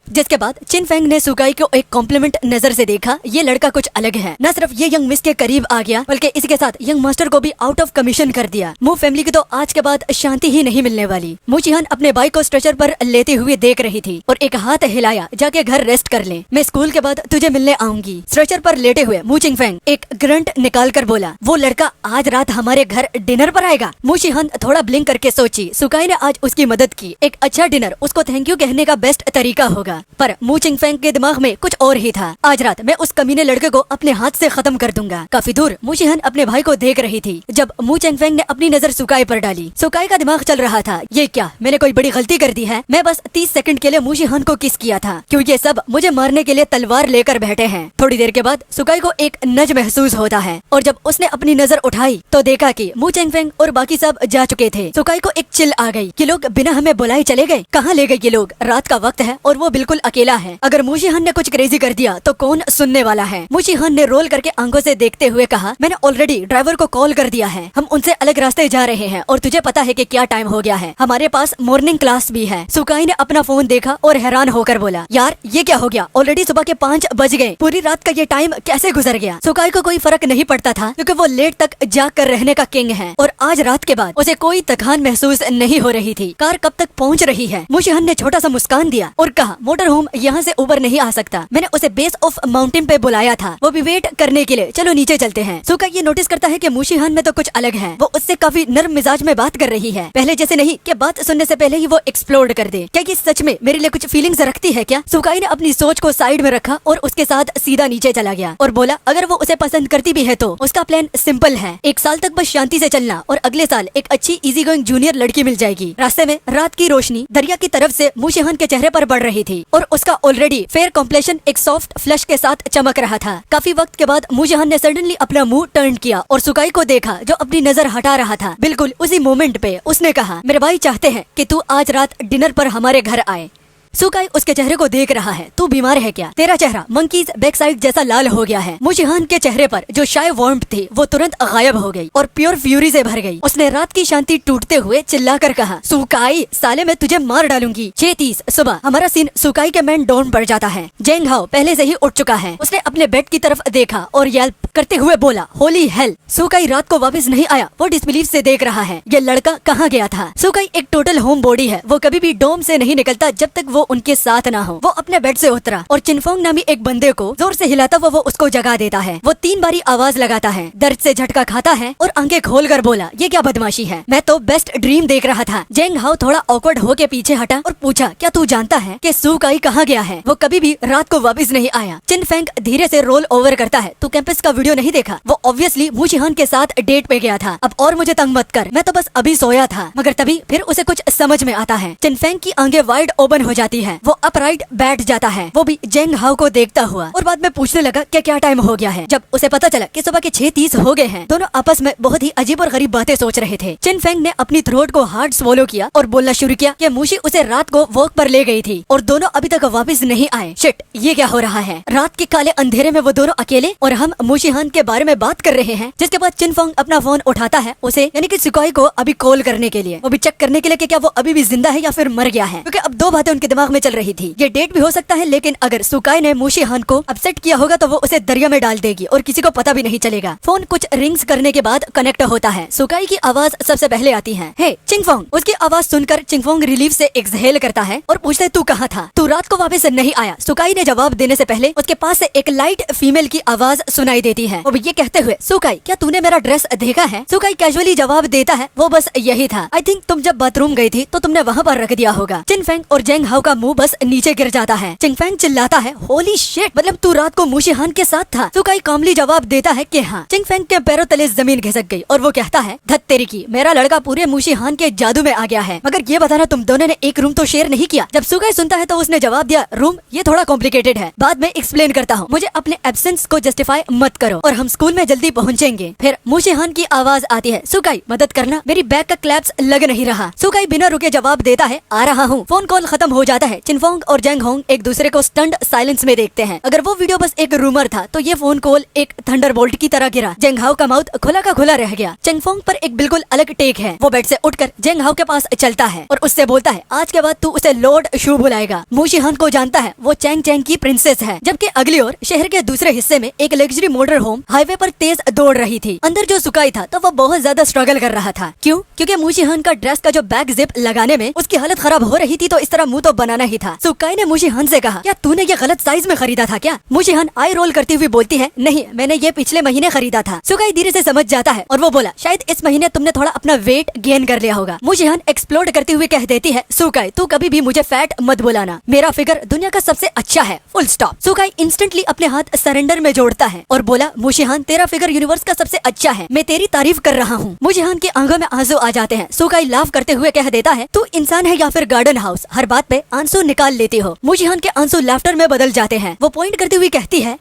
जिसके बाद चिंगफेंग ने सुकाई को एक कॉम्प्लीमेंट नजर से देखा। ये लड़का कुछ अलग है, न सिर्फ ये यंग मिस के करीब आ गया बल्कि इसके साथ यंग मास्टर को भी आउट ऑफ कमीशन कर दिया। मू फैमिली की तो आज के बाद शांति ही नहीं मिलने वाली। मू जिहान अपने बाइक को स्ट्रेचर पर लेते हुए देख रही थी और एक हाथ हिलाया, जाके घर रेस्ट कर ले, मैं स्कूल के बाद तुझे मिलने आऊंगी। स्ट्रेचर पर लेटे हुए मू चिंगफेंग एक ग्रंट निकाल कर बोला, वो लड़का आज रात हमारे घर डिनर पर आएगा। मू जिहान थोड़ा ब्लिंक करके सोची, सुकाई ने आज उसकी मदद की, एक अच्छा डिनर उसको थैंक यू कहने का बेस्ट तरीका होगा। पर मू चिंगफेंग के दिमाग में कुछ और ही था। आज रात मैं उस कमीने लड़के को अपने हाथ से खत्म कर दूंगा। काफी दूर मू जिहान अपने भाई को देख रही थी जब मू चिंगफेंग ने अपनी नजर सुकाई पर डाली। सुकाई का दिमाग चल रहा था, ये क्या मैंने कोई बड़ी गलती कर दी है? मैं बस 30 सेकंड के लिए मू जिहान को किस किया था, क्यों ये सब मुझे मारने के लिए तलवार लेकर बैठे हैं। थोड़ी देर के बाद सुकाई को एक नज महसूस होता है और जब उसने अपनी नजर उठाई तो देखा कि मू चिंगफेंग और बाकी सब जा चुके थे। सुकाई को एक चिल आ गई, ये लोग बिना हमें बुलाए चले गए, कहाँ ले गए ये लोग? रात का वक्त है और वो बिल्कुल अकेला है। अगर मू जिहान ने कुछ क्रेजी कर दिया तो कौन सुनने वाला है? मू जिहान ने रोल करके आंखों से देखते हुए कहा, मैंने ऑलरेडी ड्राइवर को कॉल कर दिया है, हम उनसे अलग रास्ते जा रहे हैं और तुझे पता है कि क्या टाइम हो गया है, हमारे पास मॉर्निंग क्लास भी है। सुकाई ने अपना फोन देखा और हैरान होकर बोला, यार ये क्या हो गया? ऑलरेडी सुबह के 5 बज गए, पूरी रात का ये टाइम कैसे गुजर गया? सुकाई को कोई फर्क नहीं पड़ता था क्योंकि वो लेट तक जाग कर रहने का किंग है और आज रात के बाद उसे कोई थकान महसूस नहीं हो रही थी। कार कब तक पहुँच रही है? मू जिहान ने छोटा सा मुस्कान दिया और कहा, मोटर होम यहाँ से ऊपर नहीं आ सकता, मैंने उसे बेस ऑफ माउंटेन पे बुलाया था, वो भी वेट करने के लिए, चलो नीचे चलते हैं। सुकाई ये नोटिस करता है कि मू जिहान में तो कुछ अलग है, वो उससे काफी नर्म मिजाज में बात कर रही है, पहले जैसे नहीं कि बात सुनने से पहले ही वो एक्सप्लोड कर दे। क्या ये सच में मेरे लिए कुछ फीलिंग्स रखती है क्या? सुकाई ने अपनी सोच को साइड में रखा और उसके साथ सीधा नीचे चला गया और बोला, अगर वो उसे पसंद करती भी है तो उसका प्लान सिंपल है, 1 साल तक बस शांति से चलना और अगले साल एक अच्छी इजी गोइंग जूनियर लड़की मिल जाएगी। रास्ते में रात की रोशनी दरिया की तरफ से मू जिहान के चेहरे पर बढ़ रही थी और उसका ऑलरेडी फेयर कॉम्प्लेक्शन एक सॉफ्ट फ्लश के साथ चमक रहा था। काफी वक्त के बाद मू जिहान ने सडनली अपना मुंह टर्न किया और सुकाई को देखा जो अपनी नजर हटा रहा था। बिल्कुल उसी मोमेंट पे उसने कहा, मेरे भाई चाहते हैं कि तू आज रात डिनर पर हमारे घर आए। सुकाई उसके चेहरे को देख रहा है। तू बीमार है क्या? तेरा चेहरा मंकीज बैक साइड जैसा लाल हो गया है। मुशिहान के चेहरे पर जो शाय वार्मथ थी वो तुरंत गायब हो गई और प्योर फ्यूरी से भर गई। उसने रात की शांति टूटते हुए चिल्लाकर कहा, सुकाई साले मैं तुझे मार डालूंगी। 6:30 सुबह हमारा सीन सुकाई के मैन डाउन पड़ जाता है। जेंग हाओ पहले से ही उठ चुका है। उसने अपने बेड की तरफ देखा और येल्प करते हुए बोला, होली हेल। सुकाई रात को वापस नहीं आया। वो डिसबिलीफ से देख रहा है, ये लड़का कहाँ गया था? सुकाई एक टोटल होम बॉडी है। वो कभी भी डोम से नहीं निकलता जब तक वो उनके साथ ना हो। वो अपने बेड से उतरा और चिनफोंग नामी एक बंदे को जोर से हिलाता वो उसको जगा देता है। वो 3 बारी आवाज लगाता है, दर्द से झटका खाता है और आंखें खोलकर बोला, ये क्या बदमाशी है? मैं तो बेस्ट ड्रीम देख रहा था। जेंग हाओ थोड़ा ऑकवर्ड होके पीछे हटा और पूछा, क्या तू जानता है कि सुकाई कहाँ गया है? वो कभी भी रात को वापस नहीं आया। चिनफेंग धीरे से रोल ओवर करता है, तू कैंपस का वीडियो नहीं देखा? वो ऑब्वियसली मुशिहान के साथ डेट पे गया था। अब और मुझे तंग मत कर, मैं तो बस अभी सोया था। मगर तभी फिर उसे कुछ समझ में आता है। चिनफेंग की आंखें वाइड ओपन हो जाती है। वो अपराइट बैठ जाता है, वो भी जेंग हाओ को देखता हुआ, और बाद में पूछने लगा कि क्या टाइम हो गया है। जब उसे पता चला कि सुबह के 6:30 हो गए हैं, दोनों आपस में बहुत ही अजीब और गरीब बातें सोच रहे थे। चिनफेंग ने अपनी थ्रोट को हार्ड स्वॉलो किया और बोलना शुरू किया कि मुशी उसे रात को वॉक पर ले गई थी और दोनों अभी तक वापस नहीं आए। शिट, ये क्या हो रहा है? रात के काले अंधेरे में वो दोनों अकेले और हम मुशिहान के बारे में बात कर रहे हैं। जिसके बाद चिनफोंग अपना फोन उठाता है उसे यानी कि सुकाई को अभी कॉल करने के लिए, वो भी चेक करने के लिए कि क्या वो अभी भी जिंदा है या फिर मर गया है, क्योंकि अब 2 बातें उनके दिमाग में चल रही थी। ये डेट भी हो सकता है, लेकिन अगर सुकाई ने मुशिहान को अपसेट किया होगा तो वो उसे दरिया में डाल देगी और किसी को पता भी नहीं चलेगा। फोन कुछ रिंग्स करने के बाद कनेक्ट होता है। सुकाई की आवाज सबसे पहले आती है, हे चिंगफोंग। उसकी आवाज सुनकर चिंगफोंग रिलीफ से एक्सहेल करता है और पूछता है, तू कहाँ था? तू रात को वापस नहीं आया। सुकाई ने जवाब देने से पहले उसके पास से एक लाइट फीमेल की आवाज सुनाई देती है। वो ये कहते हुए, सुकाई क्या तूने मेरा ड्रेस देखा है? सुकाई कैजुअली जवाब देता है, वो बस यही था। आई थिंक तुम जब बाथरूम गई थी तो तुमने वहाँ पर रख दिया होगा। चिनफेंग और जेंग हाओ का मुंह बस नीचे गिर जाता है। चिंगफेंग चिल्लाता है, होली शिट, मतलब तू रात को मुशिहान के साथ था? सुकाई कामली जवाब देता है कि हाँ। चिंगफेंग के पैरों तले जमीन खिसक गई और वो कहता है, धत तेरी की, मेरा लड़का पूरे मुशिहान के जादू में आ गया है। मगर ये बताना, तुम दोनों ने एक रूम तो शेयर नहीं किया? जब सुकाई सुनता है तो उसने जवाब दिया, रूम ये थोड़ा कॉम्प्लिकेटेड है, बाद में एक्सप्लेन करता हूँ, मुझे अपने एब्सेंस को जस्टिफाई मत करो और हम स्कूल में जल्दी पहुँचेंगे। फिर मुशिहान की आवाज आती है, सुकाई मदद करना, मेरी बैग का क्लैप्स लग नहीं रहा। सुकाई बिना रुके जवाब देता है, आ रहा हूँ। फोन कॉल खत्म हो जाता है। चिनफोंग और जेंग होंग एक दूसरे को स्टन्ड साइलेंस में देखते हैं। अगर वो वीडियो बस एक रूमर था तो ये फोन कॉल एक थंडरबोल्ट की तरह गिरा। जेंग हाओ का माउथ खुला का खुला रह गया। चिंगफोंग पर एक बिल्कुल अलग टेक है। वो बेड से उठकर जेंग हाओ के पास चलता है और उससे बोलता है, आज के बाद तू उसे लॉर्ड शू बुलाएगा। मुशिहान को जानता है वो चैंग चैंग की प्रिंसेस है। जबकि अगली ओर शहर के दूसरे हिस्से में एक लग्जरी मोटर होम हाईवे पर तेज दौड़ रही थी। अंदर जो सुकाई था तो वो बहुत ज्यादा स्ट्रगल कर रहा था। क्यों? क्योंकि मुशिहान का ड्रेस का जो बैक जिप लगाने में उसकी हालत खराब हो रही थी, तो इस तरह मुंह तो बनाना ही था। सुकाई ने मुशिहान से कहा, क्या तूने ये गलत साइज में खरीदा था क्या? मुशिहान आई रोल करती हुई बोलती है, नहीं, मैंने ये पिछले महीने खरीदा था। सुकाई धीरे से समझ जाता है और वो बोला, शायद इस महीने तुमने थोड़ा अपना वेट गेन कर लिया होगा। मुशिहान एक्सप्लोड करते हुए कह देती है, सुकाई तू कभी भी मुझे फैट मत बुलाना, मेरा फिगर दुनिया का सबसे अच्छा है, फुल स्टॉप। सुकाई इंस्टेंटली अपने हाथ सरेंडर में जोड़ता है और बोला, मुशिहान तेरा फिगर यूनिवर्स का सबसे अच्छा है, मैं तेरी तारीफ कर रहा हूँ। मुशिहान की आंखों में आंसू आ जाते हैं। सुकाई लाफ करते हुए कह देता है, तू इंसान है या फिर गार्डन हाउस, हर बात पे आंसू निकाल लेती हो। मुशिहान के आंसू लाफ्टर में बदल जाते हैं। वो पॉइंट करते हुए कहती है,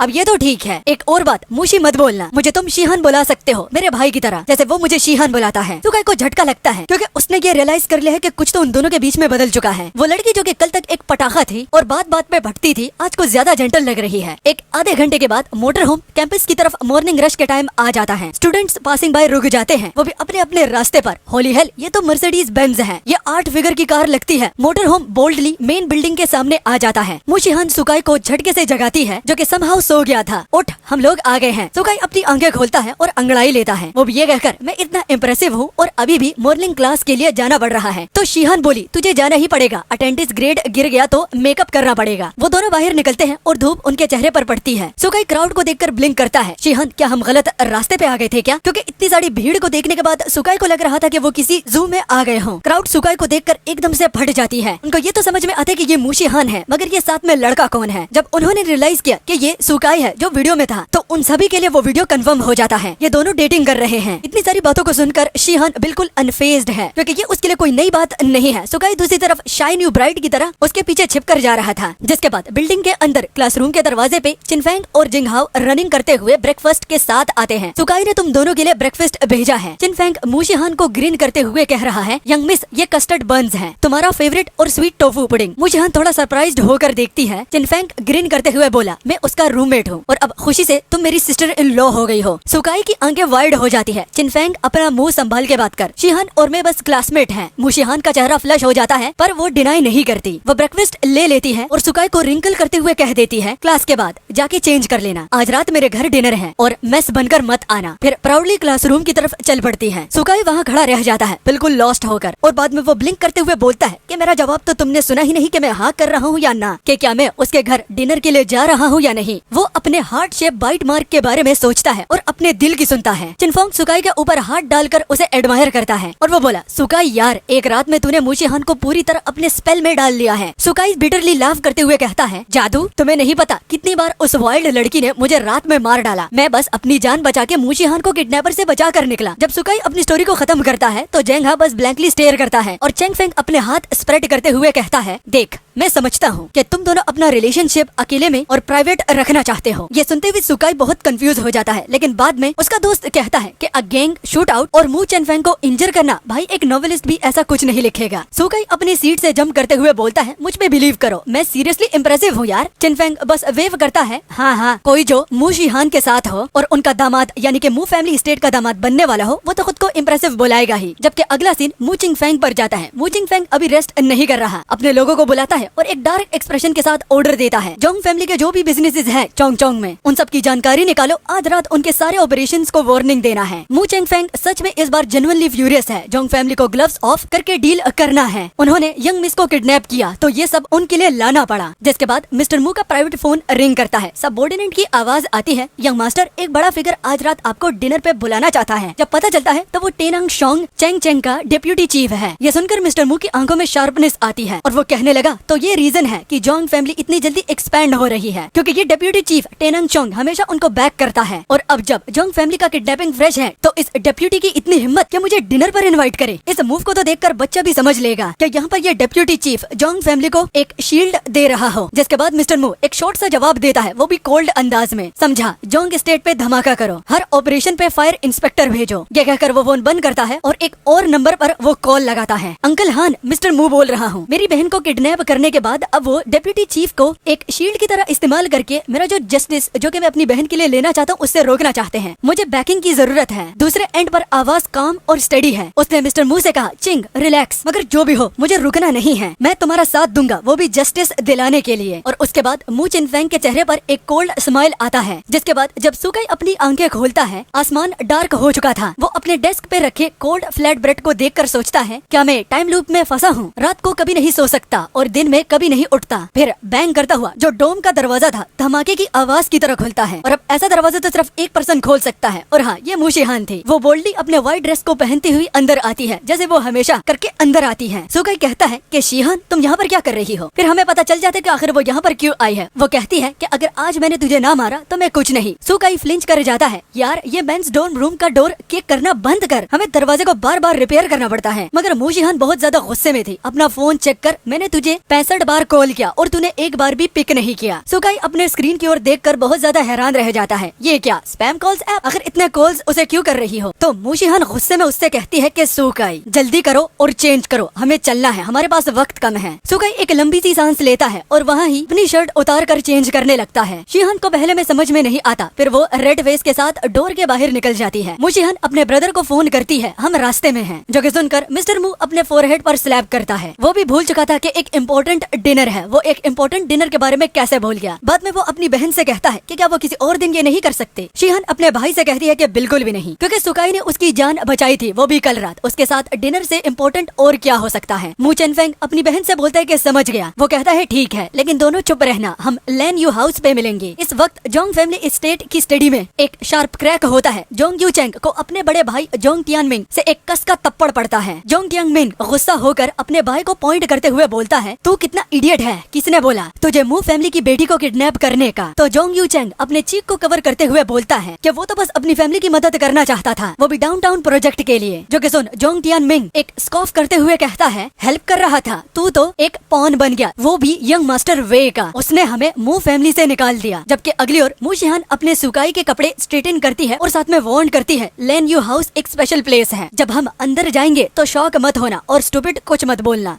अब ये तो ठीक है, एक और बात, मुशी मत बोलना, मुझे तुम शिहान बुला सकते हो, मेरे भाई की तरह, जैसे वो मुझे शिहान बुलाता है। सुकाई को झटका लगता है क्योंकि उसने ये रियलाइज कर लिया है कि कुछ तो उन दोनों के बीच में बदल चुका है। वो लड़की जो कि कल तक एक पटाखा थी और बात बात पे भटती थी, आज को ज्यादा जेंटल लग रही है। एक आधे घंटे के बाद मोटर होम कैंपस की तरफ मॉर्निंग रश के टाइम आ जाता है। स्टूडेंट्स पासिंग बाय रुक जाते हैं, वो भी अपने अपने रास्ते पर। होली हेल, ये तो मर्सिडीज बेंज है, ये 8 फिगर की कार लगती है। Motor home boldly main building के सामने आ जाता है। मुशिहान सुकाई को झटके से जगाती है जो कि समहाउ सो गया था। उठ, हम लोग आ गए हैं। सुकाई अपनी आंखें खोलता है और अंगड़ाई लेता है। वो भी ये कहकर, मैं इतना इम्प्रेसिव हूँ और अभी भी मॉर्निंग क्लास के लिए जाना पड़ रहा है। तो शिहान बोली, तुझे जाना ही पड़ेगा, अटेंडेंस ग्रेड गिर गया तो मेकअप करना पड़ेगा। वो दोनों बाहर निकलते हैं और धूप उनके चेहरे पर पड़ती है। सुकाई क्राउड को देखकर ब्लिंक करता है। शिहान, क्या हम गलत रास्ते पे आ गए थे क्या? क्योंकि इतनी सारी भीड़ को देखने के बाद सुकाई को लग रहा था कि वो किसी जू में आ गए हों। क्राउड सुकाई को देखकर एकदम से फट जाती है। उनको ये तो समझ में आता है कि ये मुशिहान है, मगर ये साथ में लड़का कौन है? जब उन्होंने रियलाइज किया कि ये सुकाई है जो वीडियो में था, तो उन सभी के लिए वो वीडियो कंफर्म हो जाता है। ये दोनों डेटिंग कर रहे हैं। इतनी सारी बातों को सुनकर शिहान बिल्कुल अनफेज्ड है क्योंकि ये उसके लिए कोई नई बात नहीं है। सुकाई दूसरी तरफ शाई न्यू ब्राइड की तरह उसके पीछे छिपकर जा रहा था। जिसके बाद बिल्डिंग के अंदर क्लासरूम के दरवाजे पे चिनफेंग और जिंग हाओ रनिंग करते हुए ब्रेकफास्ट के साथ आते हैं। सुकाई ने तुम दोनों के लिए ब्रेकफास्ट भेजा है। चिनफेंग मुशिहान को ग्रीन करते हुए कह रहा है, यंग मिस, ये कस्टर्ड बन्स हैं, तुम्हारा फेवरेट और स्वीट स्वीट टोफू पुडिंग। मुझे थोड़ा सरप्राइज्ड होकर देखती है। चिनफेंग ग्रिन करते हुए बोला, मैं उसका रूममेट हूँ और अब खुशी से तुम मेरी सिस्टर इन लॉ हो गई हो। सुकाई की आंखें वाइड हो जाती है। चिनफेंग अपना मुंह संभाल के बात कर, शिहान और मैं बस क्लासमेट हैं। मुशिहान का चेहरा फ्लश हो जाता है पर वो डिनाई नहीं करती। वो ब्रेकफास्ट ले लेती है और सुकाई को रिंकल करते हुए कह देती है, क्लास के बाद जाके चेंज कर लेना, आज रात मेरे घर डिनर है और मेस बनकर मत आना। फिर प्राउडली क्लासरूम की तरफ चल पड़ती है। सुकाई वहाँ खड़ा रह जाता है बिल्कुल लॉस्ट होकर और बाद में वो ब्लिंक करते हुए बोलता है कि मेरा जवाब तो तुमने सुना ही नहीं कि मैं हाँ कर रहा हूँ या ना, कि क्या मैं उसके घर डिनर के लिए जा रहा हूँ या नहीं। वो अपने हार्ट शेप बाइट मार्क के बारे में सोचता है और अपने दिल की सुनता है। चिनफोंग सुकाई के ऊपर हाथ डालकर उसे एडमायर करता है और वो बोला, सुकाई यार, एक रात में तूने मुशिहान को पूरी तरह अपने स्पेल में डाल लिया है। सुकाई बिटरली लाफ करते हुए कहता है, जादू, तुम्हें नहीं पता कितनी बार उस वाइल्ड लड़की ने मुझे रात में मार डाला। मैं बस अपनी जान बचा के मुशिहान को किडनैपर से बचा कर निकला। जब सुकाई अपनी स्टोरी को खत्म करता है तो जेंगा बस ब्लैंकली स्टेयर करता है और चेंगफेंग अपने हाथ स्प्रेड करते हुए कहता है, देख, मैं समझता हूँ कि तुम दोनों अपना रिलेशनशिप अकेले में और प्राइवेट रखना चाहते हो। ये सुनते हुए सुकाई बहुत कंफ्यूज हो जाता है, लेकिन बाद में उसका दोस्त कहता है कि अ गैंग शूट आउट और मू चेनफेंग को इंजर करना, भाई एक नॉवेलिस्ट भी ऐसा कुछ नहीं लिखेगा। सुकाई अपनी सीट से जंप करते हुए बोलता है, मुझ पे बिलीव करो, मैं सीरियसली इम्प्रेसिव हूँ यार। चेनफेंग बस वेव करता है, हाँ, कोई जो मू शिहान के साथ हो और उनका दामाद यानी कि मू फैमिली स्टेट का दामाद बनने वाला हो, वो तो खुद को इम्प्रेसिव बुलाएगा ही। जबकि अगला सीन मू चिंगफेंग पर जाता है। मू चिंगफेंग अभी रेस्ट नहीं कर रहा, अपने लोगों को बुलाता है और एक डार्क एक्सप्रेशन के साथ ऑर्डर देता है, जोंग फैमिली के जो भी बिजनेसेस हैं चोंग में, उन सब की जानकारी निकालो, आज रात उनके सारे ऑपरेशंस को वार्निंग देना है। मू चिंगफेंग सच में इस बार जेन्युइनली फ्यूरियस है। जोंग फैमिली को ग्लव्स ऑफ करके डील करना है। उन्होंने यंग मिस को किडनैप किया तो ये सब उनके लिए लाना पड़ा। जिसके बाद मिस्टर मू का प्राइवेट फोन रिंग करता है। सबऑर्डिनेट की आवाज आती है, यंग मास्टर, एक बड़ा फिगर आज रात आपको डिनर पे बुलाना चाहता है। जब पता चलता है तो वो टेनंग शोंग चेंग का डिप्यूटी चीफ है। ये सुनकर मिस्टर मू की आंखों में शार्पनेस आती है और वो कहने लगा, तो ये रीजन है कि जोंग फैमिली इतनी जल्दी एक्सपैंड हो रही है, क्योंकि ये डिप्यूटी चीफ टेनंग चोंग हमेशा उनको बैक करता है। और अब जब जोंग फैमिली का किडनैपिंग फ्रेश है तो इस डिप्यूटी की इतनी हिम्मत कि मुझे डिनर पर इनवाइट करे। इस मूव को तो देखकर बच्चा भी समझ लेगा कि यहाँ पर ये डिप्यूटी चीफ जोंग फैमिली को एक शील्ड दे रहा हो। जिसके बाद मिस्टर मू एक शॉर्ट सा जवाब देता है, वो भी कोल्ड अंदाज में, समझा, जोंग स्टेट पे धमाका करो, हर ऑपरेशन पे फायर इंस्पेक्टर भेजो। ये कहकर वो फोन बंद करता है और एक और नंबर पर वो कॉल लगाता है। अंकल हान, मिस्टर मू बोल रहा हूँ। मेरी बहन को किडनैप करने के बाद अब वो डिप्यूटी चीफ को एक शील्ड की तरह इस्तेमाल करके मेरा जो जस्टिस जो कि मैं अपनी बहन के लिए लेना चाहता हूँ उससे रोकना चाहते हैं। मुझे बैकिंग की जरूरत है। दूसरे एंड पर आवाज काम और स्टडी है। उसने मिस्टर मू से कहा, चिंग रिलैक्स, मगर जो भी हो मुझे रुकना नहीं है, मैं तुम्हारा साथ दूंगा, वो भी जस्टिस दिलाने के लिए। और उसके बाद मू चिनफेंग के चेहरे पर एक कोल्ड स्माइल आता है। जिसके बाद जब सुकाई अपनी आंखें खोलता है, आसमान डार्क हो चुका था। वो अपने डेस्क पे रखे कोल्ड फ्लैट ब्रेड को देखकर सोचता है, क्या मैं टाइम लूप में फंसा हूँ? रात को कभी नहीं सो सकता और दिन में कभी नहीं उठता। फिर बैंग करता हुआ जो डोम का दरवाजा था धमाके की आवाज की तरह खुलता है और अब ऐसा दरवाजा तो सिर्फ एक पर्सन खोल सकता है। और हाँ, ये मुशिहान थी। वो बोल्डली अपने व्हाइट ड्रेस को पहनती हुई अंदर आती है, जैसे वो हमेशा करके अंदर आती है। सुकाई कहता है कि शिहान, तुम यहाँ पर क्या कर रही हो? फिर हमें पता चल जाता है कि आखिर वो यहाँ पर क्यों आई है। वो कहती है कि अगर आज मैंने तुझे ना मारा तो मैं कुछ नहीं। सुकाई फ्लिंच कर जाता है, यार ये मेंस डोर्म रूम का डोर किक करना बंद कर, हमें दरवाजे को बार बार रिपेयर करना पड़ता है। मगर मुशिहान बहुत ज्यादा गुस्से में थी। अपना फोन चेक कर, मैंने तुझे 65 बार कॉल किया और तूने एक बार भी पिक नहीं किया। सुकाई अपने स्क्रीन की ओर देखकर बहुत ज्यादा हैरान रह जाता है, ये क्या स्पैम कॉल्स ऐप? आखिर इतने कॉल्स उसे क्यों कर रही हो? तो मुशिहान गुस्से में उससे कहती है कि सुकाई जल्दी करो और चेंज करो, हमें चलना है, हमारे पास वक्त कम है। सुकाई एक लंबी सी सांस लेता है और वहाँ ही अपनी शर्ट उतार कर चेंज करने लगता है। शिहान को पहले में समझ में नहीं आता, फिर वो रेड फेस के साथ डोर के बाहर निकल जाती है। मुशिहान अपने ब्रदर को फोन करती है, हम रास्ते में हैं, जो कि सुनकर मिस्टर मू अपने फोरहेड पर स्लैप करता है। वो भी भूल चुका था कि एक इम्पोर्टेंट डिनर है। वो एक इम्पोर्टेंट डिनर के बारे में कैसे भूल गया? बाद में वो अपनी बहन से कहता है कि क्या वो किसी और दिन ये नहीं कर सकते? शिहान अपने भाई से कहती है कि बिल्कुल भी नहीं, क्योंकि सुकाई ने उसकी जान बचाई थी, वो भी कल रात। उसके साथ डिनर से इम्पोर्टेंट और क्या हो सकता है? मू चिनफेंग अपनी बहन से बोलता है कि समझ गया। वो कहता है ठीक है, लेकिन दोनों चुप रहना, हम लैन यू हाउस पे मिलेंगे। इस वक्त जोंग फैमिली स्टेट की स्टडी में एक शार्प क्रैक होता है। जोंग यू चेंग को अपने बड़े भाई जोंग टियानमिंग से एक कस का तप्पड़ पड़ता है। जोंग टियानमिंग गुस्सा होकर अपने भाई को पॉइंट करते हुए बोलता है, तू कितना इडियट है, किसने बोला तुझे मू फैमिली की बेटी को किडनैप करने का? तो जोंग यू चेंग अपने चीक को कवर करते हुए बोलता है कि वो तो बस अपनी फैमिली की मदद करना चाहता था, वो भी डाउनटाउन प्रोजेक्ट के लिए। जो कि सुन जोंग टियानमिंग एक स्कॉफ करते हुए कहता है, हेल्प कर रहा था, तू तो एक पॉन बन गया, वो भी यंग मास्टर वे का। उसने हमें मू फैमिली से निकाल दिया। जबकि अगली ओर मुशिहान अपने सुकाई के कपड़े स्ट्रेटन करती है और साथ में वार्न करती है, लैन यू हाउस एक स्पेशल प्लेस है, जब हम अंदर जाएंगे तो शॉक मत होना और स्टूपिड कुछ मत बोलना।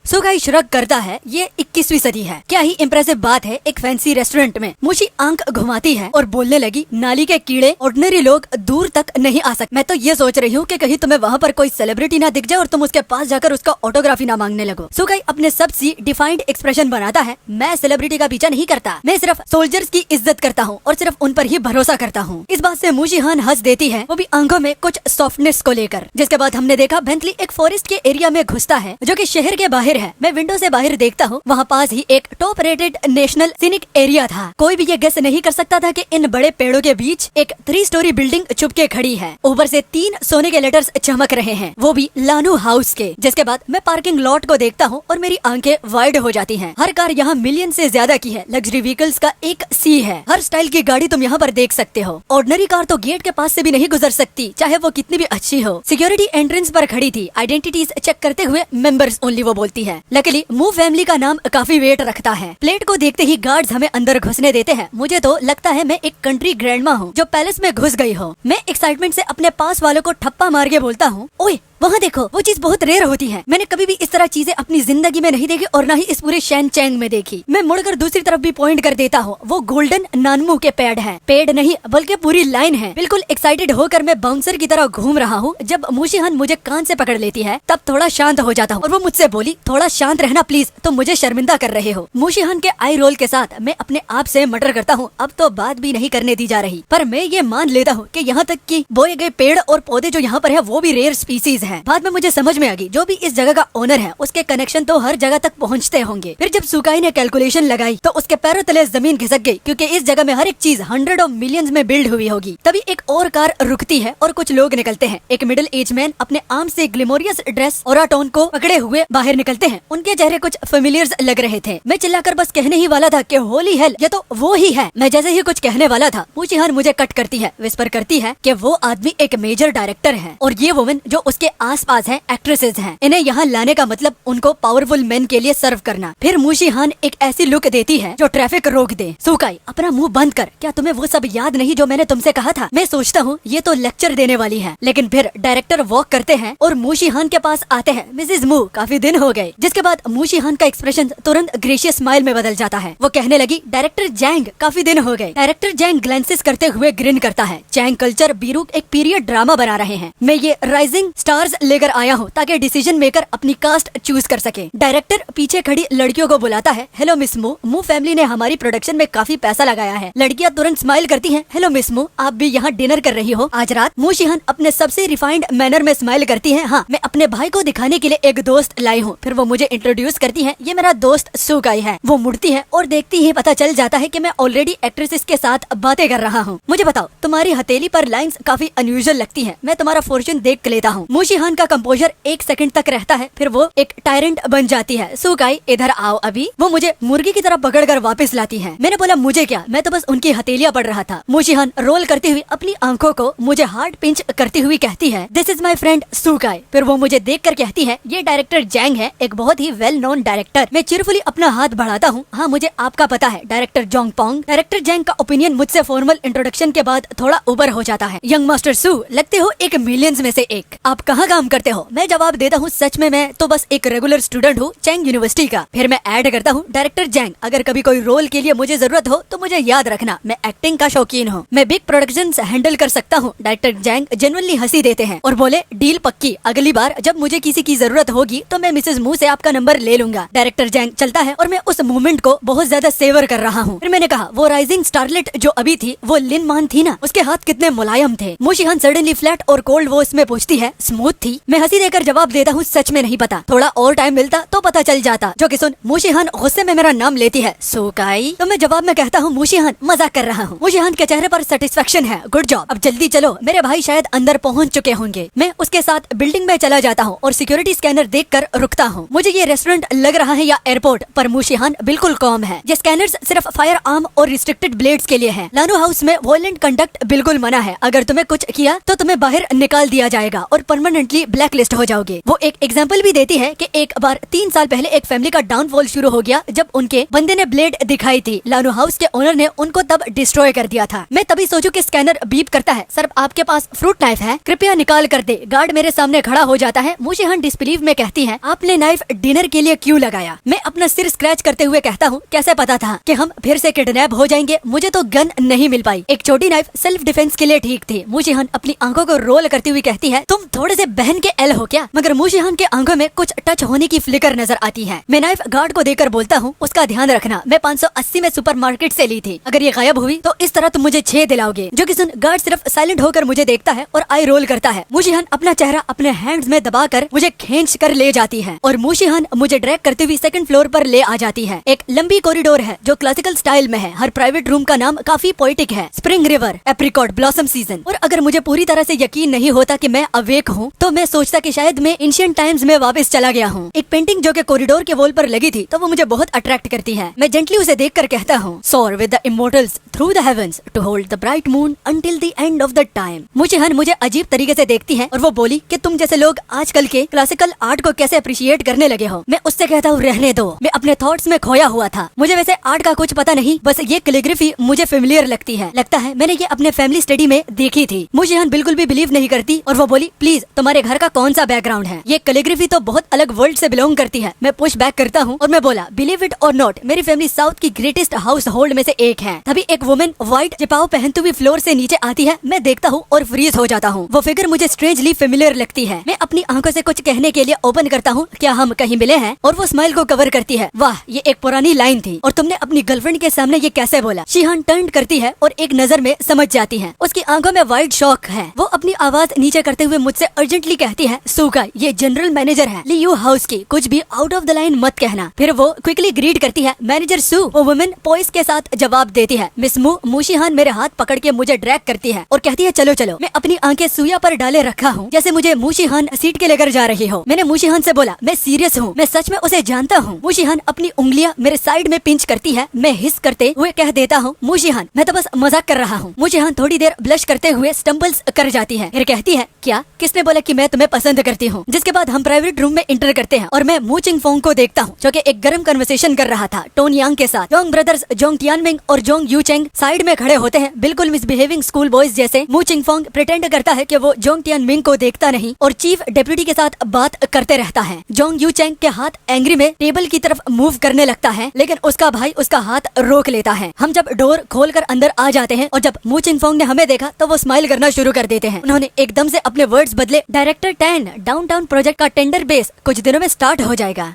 सुगाई श्रग करता है, ये 21वीं सदी है, क्या ही इम्प्रेसिव बात है। एक फैंसी रेस्टोरेंट में मुशी आंख घुमाती है और बोलने लगी, नाली के कीड़े ऑर्डिनरी लोग दूर तक नहीं आ सकते। मैं तो ये सोच रही हूँ कि कहीं तुम्हें वहाँ पर कोई सेलिब्रिटी ना दिख जाए और तुम उसके पास जाकर उसका ऑटोग्राफी ना मांगने लगो। सुगाई अपने सबसे डिफाइंड एक्सप्रेशन बनाता है, मैं सेलिब्रिटी का पीछा नहीं करता, मैं सिर्फ सोल्जर्स की इज्जत करता हूँ और सिर्फ उन पर ही भरोसा करता हूँ। इस बात से मुशीहान हंस देती है, वो भी आंखों में कुछ सॉफ्टनेस को लेकर। जिसके बाद हमने देखा बेंटली एक फॉरेस्ट के एरिया में घुसता है जो कि शहर के बाहर है। मैं विंडो से बाहर देखता हूँ, वहाँ पास ही एक top rated national scenic area था। कोई भी ये गेस नहीं कर सकता था कि इन बड़े पेड़ों के बीच एक 3 स्टोरी बिल्डिंग चुपके खड़ी है। ऊपर से 3 सोने के लेटर्स चमक रहे हैं, वो भी लानू हाउस के। जिसके बाद मैं पार्किंग लॉट को देखता हूँ और मेरी आंखें वाइड हो जाती हैं। हर कार यहाँ मिलियन से ज्यादा की है, लग्जरी व्हीकल्स का एक सी है। हर स्टाइल की गाड़ी तुम यहाँ पर देख सकते हो। ऑर्डिनरी कार तो गेट के पास से भी नहीं गुजर सकती, चाहे वो कितनी भी अच्छी हो। सिक्योरिटी एंट्रेंस पर खड़ी थी, आइडेंटिटीज चेक करते हुए मेंबर्स ओनली वो बोलती है। लकीली मू फैमिली का नाम काफी वेट रखता है। प्लेट को देखते ही गार्ड्स हमें अंदर घुसने देते हैं। मुझे तो लगता है मैं एक कंट्री ग्रैंडमा हूँ जो पैलेस में घुस गई हो। मैं एक्साइटमेंट से अपने पास वालों को ठप्पा मार के बोलता हूँ, ओए वहाँ देखो, वो चीज बहुत रेयर होती है। मैंने कभी भी इस तरह चीजें अपनी जिंदगी में नहीं देखी और न ही इस पूरे शैन चैंग में देखी। मैं मुड़कर दूसरी तरफ भी पॉइंट कर देता हूँ, वो गोल्डन नानमू के पेड़ हैं। पेड़ नहीं बल्कि पूरी लाइन है। बिल्कुल एक्साइटेड होकर मैं बाउंसर की तरह घूम रहा हूँ। जब मुशीहान मुझे कान से पकड़ लेती है तब थोड़ा शांत हो जाता हूँ और वो मुझसे बोली, थोड़ा शांत रहना प्लीज, तुम मुझे शर्मिंदा कर रहे हो। मुशीहान के आई रोल के साथ मैं अपने आप से मटर करता हूँ, अब तो बात भी नहीं करने दी जा रही। पर मैं ये मान लेता हूँ कि यहाँ तक कि बोए गए पेड़ और पौधे जो यहाँ पर है वो भी रेयर स्पीसीज है। बाद में मुझे समझ में आ गई, जो भी इस जगह का ओनर है उसके कनेक्शन तो हर जगह तक पहुँचते होंगे। फिर जब सुकाई ने कैलकुलेशन लगाई तो उसके पैरों तले जमीन खिसक गई, क्योंकि इस जगह में हर एक चीज 100 ऑफ मिलियंस में बिल्ड हुई होगी। तभी एक और कार रुकती है और कुछ लोग निकलते हैं। एक मिडिल एज मैन अपने आर्म से ग्लिमोरियस ड्रेस ओराटोन को पकड़े हुए बाहर निकलते हैं। उनके चेहरे कुछ फेमिलियर्स लग रहे थे। मैं चिल्लाकर बस कहने ही वाला था कि होली हेल, ये तो वो ही है। मैं जैसे ही कुछ कहने वाला था, मुशीहान मुझे कट करती है, विस्पर करती है कि वो आदमी एक मेजर डायरेक्टर है और ये वुमेन जो उसके आसपास है एक्ट्रेसेस हैं। इन्हें यहाँ लाने का मतलब उनको पावरफुल मेन के लिए सर्व करना। फिर मुशीहान एक ऐसी लुक देती है जो ट्रैफिक रोक दे। सुकाई अपना मुंह बंद कर, क्या तुम्हें वो सब याद नहीं जो मैंने तुमसे कहा था? मैं सोचता हूँ ये तो लेक्चर देने वाली है, लेकिन फिर डायरेक्टर वॉक करते हैं और मुशीहान के पास आते हैं। मिसेज मू, काफी दिन हो गए। जिसके बाद मुशीहान का एक्सप्रेशन तुरंत ग्रेशियस स्माइल में बदल जाता है। वो कहने लगी, डायरेक्टर जैंग, काफी दिन हो गए। डायरेक्टर जैंग ग्लैंसेस करते हुए ग्रिन करता है। जैंग कल्चर बीरूक एक पीरियड ड्रामा बना रहे हैं। मैं ये राइजिंग स्टार्स लेकर आया हूँ ताकि डिसीजन मेकर अपनी कास्ट चूज कर सके। डायरेक्टर पीछे खड़ी लड़कियों को बुलाता है, हेलो मिस मू, मू फैमिली ने हमारी प्रोडक्शन में काफी पैसा लगाया है। लड़कियां तुरंत स्माइल करती हैं, हेलो मिस मू, आप भी यहाँ डिनर कर रही हो आज रात? मुशीहान अपने सबसे रिफाइंड मैनर में स्माइल करती है, हाँ, मैं अपने भाई को दिखाने के लिए एक दोस्त लाई हूँ। फिर वो मुझे इंट्रोड्यूस करती है, ये मेरा दोस्त सुकाई है। वो मुड़ती है और देखती ही पता चल जाता है कि मैं ऑलरेडी एक्ट्रेसेस के साथ बातें कर रहा हूँ। मुझे बताओ, तुम्हारी हथेली पर लाइंस काफी अनयूजुअल लगती हैं। मैं तुम्हारा फॉर्चून देख लेता हूँ। मुशीहान का कंपोजर 1 सेकंड तक रहता है, फिर वो एक टायरेंट बन जाती है। सुकाई इधर आओ अभी। वो मुझे मुर्गी की तरह पकड़कर वापस लाती है। मैंने बोला, मुझे क्या, मैं तो बस उनकी हथेलियां पढ़ रहा था। मुशीहान रोल करती हुई अपनी आंखों को मुझे हार्ड पिंच करती हुई कहती है, दिस इज माई फ्रेंड सुकाई। फिर वो मुझे देख कर कहती है, ये डायरेक्टर जैंग है, एक बहुत ही वेल नोन डायरेक्टर। मैं चीयरफुली अपना हाथ बढ़ाता हूँ, हाँ मुझे आपका पता है, डायरेक्टर जोंग पोंग। डायरेक्टर जैंग का ओपिनियन मुझसे फॉर्मल इंट्रोडक्शन के बाद थोड़ा ऊपर हो जाता है। यंग मास्टर सू, लगते हो एक मिलियंस में से एक। आप कहाँ काम करते हो? मैं जवाब देता हूँ, सच में मैं तो बस एक रेगुलर स्टूडेंट हूँ चैंग यूनिवर्सिटी का। फिर मैं ऐड करता हूँ, डायरेक्टर जैंग, अगर कभी कोई रोल के लिए मुझे जरूरत हो तो मुझे याद रखना, मैं एक्टिंग का शौकीन हूँ, मैं बिग प्रोडक्शंस हैंडल कर सकता हूँ। डायरेक्टर जैंग जेन्युइनली हंसी देते हैं और बोले, डील पक्की, अगली बार जब मुझे किसी की जरूरत होगी तो मैं मिसेज मू से आपका नंबर ले लूंगा। डायरेक्टर जैंग चलता है और मैं उस मोमेंट को बहुत ज्यादा सेवर कर रहा हूँ। फिर मैंने कहा, वो राइजिंग स्टारलेट जो अभी थी वो लिन मान थी ना, उसके हाथ कितने मुलायम थे। मुशीहान सडनली फ्लैट और कोल्ड वॉइस में पूछती है, स्मूथ थी? मैं हंसी देकर जवाब देता हूँ, सच में नहीं पता, थोड़ा और टाइम मिलता तो पता चल जाता। जो कि सुन मुशीहान गुस्से में मेरा नाम लेती है, सुकाई। तो मैं जवाब में कहता हूँ, मुशीहान मजाक कर रहा हूँ। मुशीहान के चेहरे पर सेटिस्फेक्शन है, गुड जॉब, अब जल्दी चलो, मेरे भाई शायद अंदर पहुँच चुके होंगे। मैं उसके साथ बिल्डिंग में चला जाता हूँ और सिक्योरिटी स्कैनर देखकर रुकता हूँ। मुझे ये रेस्टोरेंट लग रहा है या एयरपोर्ट, पर मुशीहान बिल्कुल कॉम है। ये स्कैनर्स सिर्फ फायर आर्म और रिस्ट्रिक्टेड ब्लेड्स के लिए है। लानू हाउस में वायलेंट कंडक्ट बिल्कुल मना है। अगर तुम्हें कुछ किया तो तुम्हें बाहर निकाल दिया जाएगा और परमानेंट परमानेंटली ब्लैक लिस्ट हो जाओगे। वो एक एग्जाम्पल भी देती है कि एक बार 3 साल पहले एक फैमिली का डाउनफॉल शुरू हो गया जब उनके बंदे ने ब्लेड दिखाई थी। लानो हाउस के ओनर ने उनको तब डिस्ट्रॉय कर दिया था। मैं तभी सोचू कि स्कैनर बीप करता है, सर आपके पास फ्रूट नाइफ है, कृपया निकाल कर दे। गार्ड मेरे सामने खड़ा हो जाता है। मुशीहान डिसबिलीव में कहती है, आपने नाइफ डिनर के लिए क्यों लगाया? मैं अपना सिर स्क्रैच करते हुए कहता हूँ, कैसे पता था कि हम फिर से किडनैप हो जाएंगे? मुझे तो गन नहीं मिल पाई। एक छोटी नाइफ सेल्फ डिफेंस के लिए ठीक थी। मुशीहान अपनी आंखों को रोल करती हुई कहती है, तुम थोड़े से बहन के एल हो क्या? मगर मुशीहान के आंखों में कुछ टच होने की फ्लिकर नजर आती है। मैं नाइफ गार्ड को देकर बोलता हूँ, उसका ध्यान रखना, मैं 580 में सुपरमार्केट से ली थी। अगर ये गायब हुई तो इस तरह तुम मुझे 6 दिलाओगे। जो कि सुन गार्ड सिर्फ साइलेंट होकर मुझे देखता है और आई रोल करता है। मुशीहान अपना चेहरा अपने हैंड्स में दबाकर मुझे खींच कर ले जाती है और मुशीहान मुझे ड्रैग करते हुए सेकंड फ्लोर पर ले आ जाती है। एक लंबी कॉरिडोर है जो क्लासिकल स्टाइल में है। हर प्राइवेट रूम का नाम काफी पोएटिक है, spring river, apricot blossom season. और अगर मुझे पूरी तरह से यकीन नहीं होता कि मैं अवेक हूँ तो मैं सोचता कि शायद मैं एंशिएंट टाइम्स में वापस चला गया हूँ। एक पेंटिंग जो कि कॉरिडोर के वॉल पर लगी थी तो वो मुझे बहुत अट्रैक्ट करती है। मैं जेंटली उसे देखकर कहता हूँ, soar with the immortals through the heavens to hold the bright moon until the end of the time. मुशीहान मुझे अजीब तरीके से देखती है और वो बोली कि तुम जैसे लोग आजकल के क्लासिकल आर्ट को कैसे अप्रिशिएट करने लगे हो। मैं उससे कहता हूँ, रहने दो, मैं अपने थॉट्स में खोया हुआ था। मुझे वैसे आर्ट का कुछ पता नहीं, बस ये कैलीग्राफी मुझे फेमिलियर लगती है। लगता है मैंने ये अपने फैमिली स्टडी में देखी थी। मुशीहान बिल्कुल भी बिलीव नहीं करती और वो बोली, प्लीज तुम्हारे घर का कौन सा बैकग्राउंड है? ये कैलीग्राफी तो बहुत अलग वर्ल्ड से बिलोंग करती है। मैं पुश बैक करता हूँ और मैं बोला, बिलीव इट और नॉट, मेरी फैमिली साउथ की ग्रेटेस्ट हाउस होल्ड में से एक है। तभी एक वुमेन व्हाइट चिपाव पहनती हुई फ्लोर से नीचे आती है। मैं देखता हूँ और फ्रीज हो जाता हूँ। वो फिगर मुझे स्ट्रेंजली फेमिलियर लगती है। मैं अपनी आंखों से कुछ कहने के लिए ओपन करता हूँ, क्या हम कहीं मिले हैं? और वो स्माइल को कवर करती है, वाह ये एक पुरानी लाइन थी और तुमने अपनी गर्लफ्रेंड के सामने ये कैसे बोला? शीहान टर्न करती है और एक नजर में समझ जाती है। उसकी आंखों में वाइड शॉक है। वो अपनी आवाज नीचे करते हुए मुझसे अर्जेंटली कहती है, सुका ये जनरल मैनेजर है लियू हाउस की, कुछ भी आउट ऑफ द लाइन मत कहना। फिर वो क्विकली ग्रीट करती है, मैनेजर सू। वो वुमेन पॉइस के साथ जवाब देती है, मिस मू। मुशीहान मेरे हाथ पकड़ के मुझे ड्रैग करती है और कहती है, चलो चलो। मैं अपनी आंखें सुइया पर डाले रखा हूँ जैसे मुझे मुशीहान सीट के लेकर जा रही हो। मैंने मुशीहान से बोला, मैं सीरियस हूँ, मैं सच में उसे जानता हूँ। मुशीहान अपनी उंगलियां मेरे साइड में पिंच करती है। मैं हिस करते हुए कह देता हूँ, मुशीहान मैं तो बस मजाक कर रहा हूँ। मुशीहान थोड़ी देर ब्लश करते हुए स्टम्बल्स कर जाती है। फिर कहती है, क्या किसने बोला कि मैं तुम्हें पसंद करती हूँ? जिसके बाद हम प्राइवेट रूम में इंटर करते हैं और मैं मू चिंग फोंग को देखता हूँ जो कि एक गर्म कन्वर्सेशन कर रहा था टोन यांग के साथ। जोंग ब्रदर्स जोंग टियानमिंग और जोंग यू चेंग साइड में खड़े होते हैं, बिल्कुल मिसबिहेविंग स्कूल बॉयज जैसे। मू चिंग फोंग प्रिटेंड करता है कि वो जोंग टियानमिंग को देखता नहीं और चीफ डेप्यूटी के साथ बात करते रहता है। जोंग यू चेंग के हाथ एंग्री में टेबल की तरफ मूव करने लगता है, लेकिन उसका भाई उसका हाथ रोक लेता है। हम जब डोर खोलकर अंदर आ जाते हैं और जब मू चिंग फोंग ने हमें देखा तो वो स्माइल करना शुरू कर देते हैं। उन्होंने एकदम से अपने वर्ड्स बदले, डायरेक्टर 10 डाउनटाउन प्रोजेक्ट का टेंडर बेस कुछ दिनों में स्टार्ट हो जाएगा।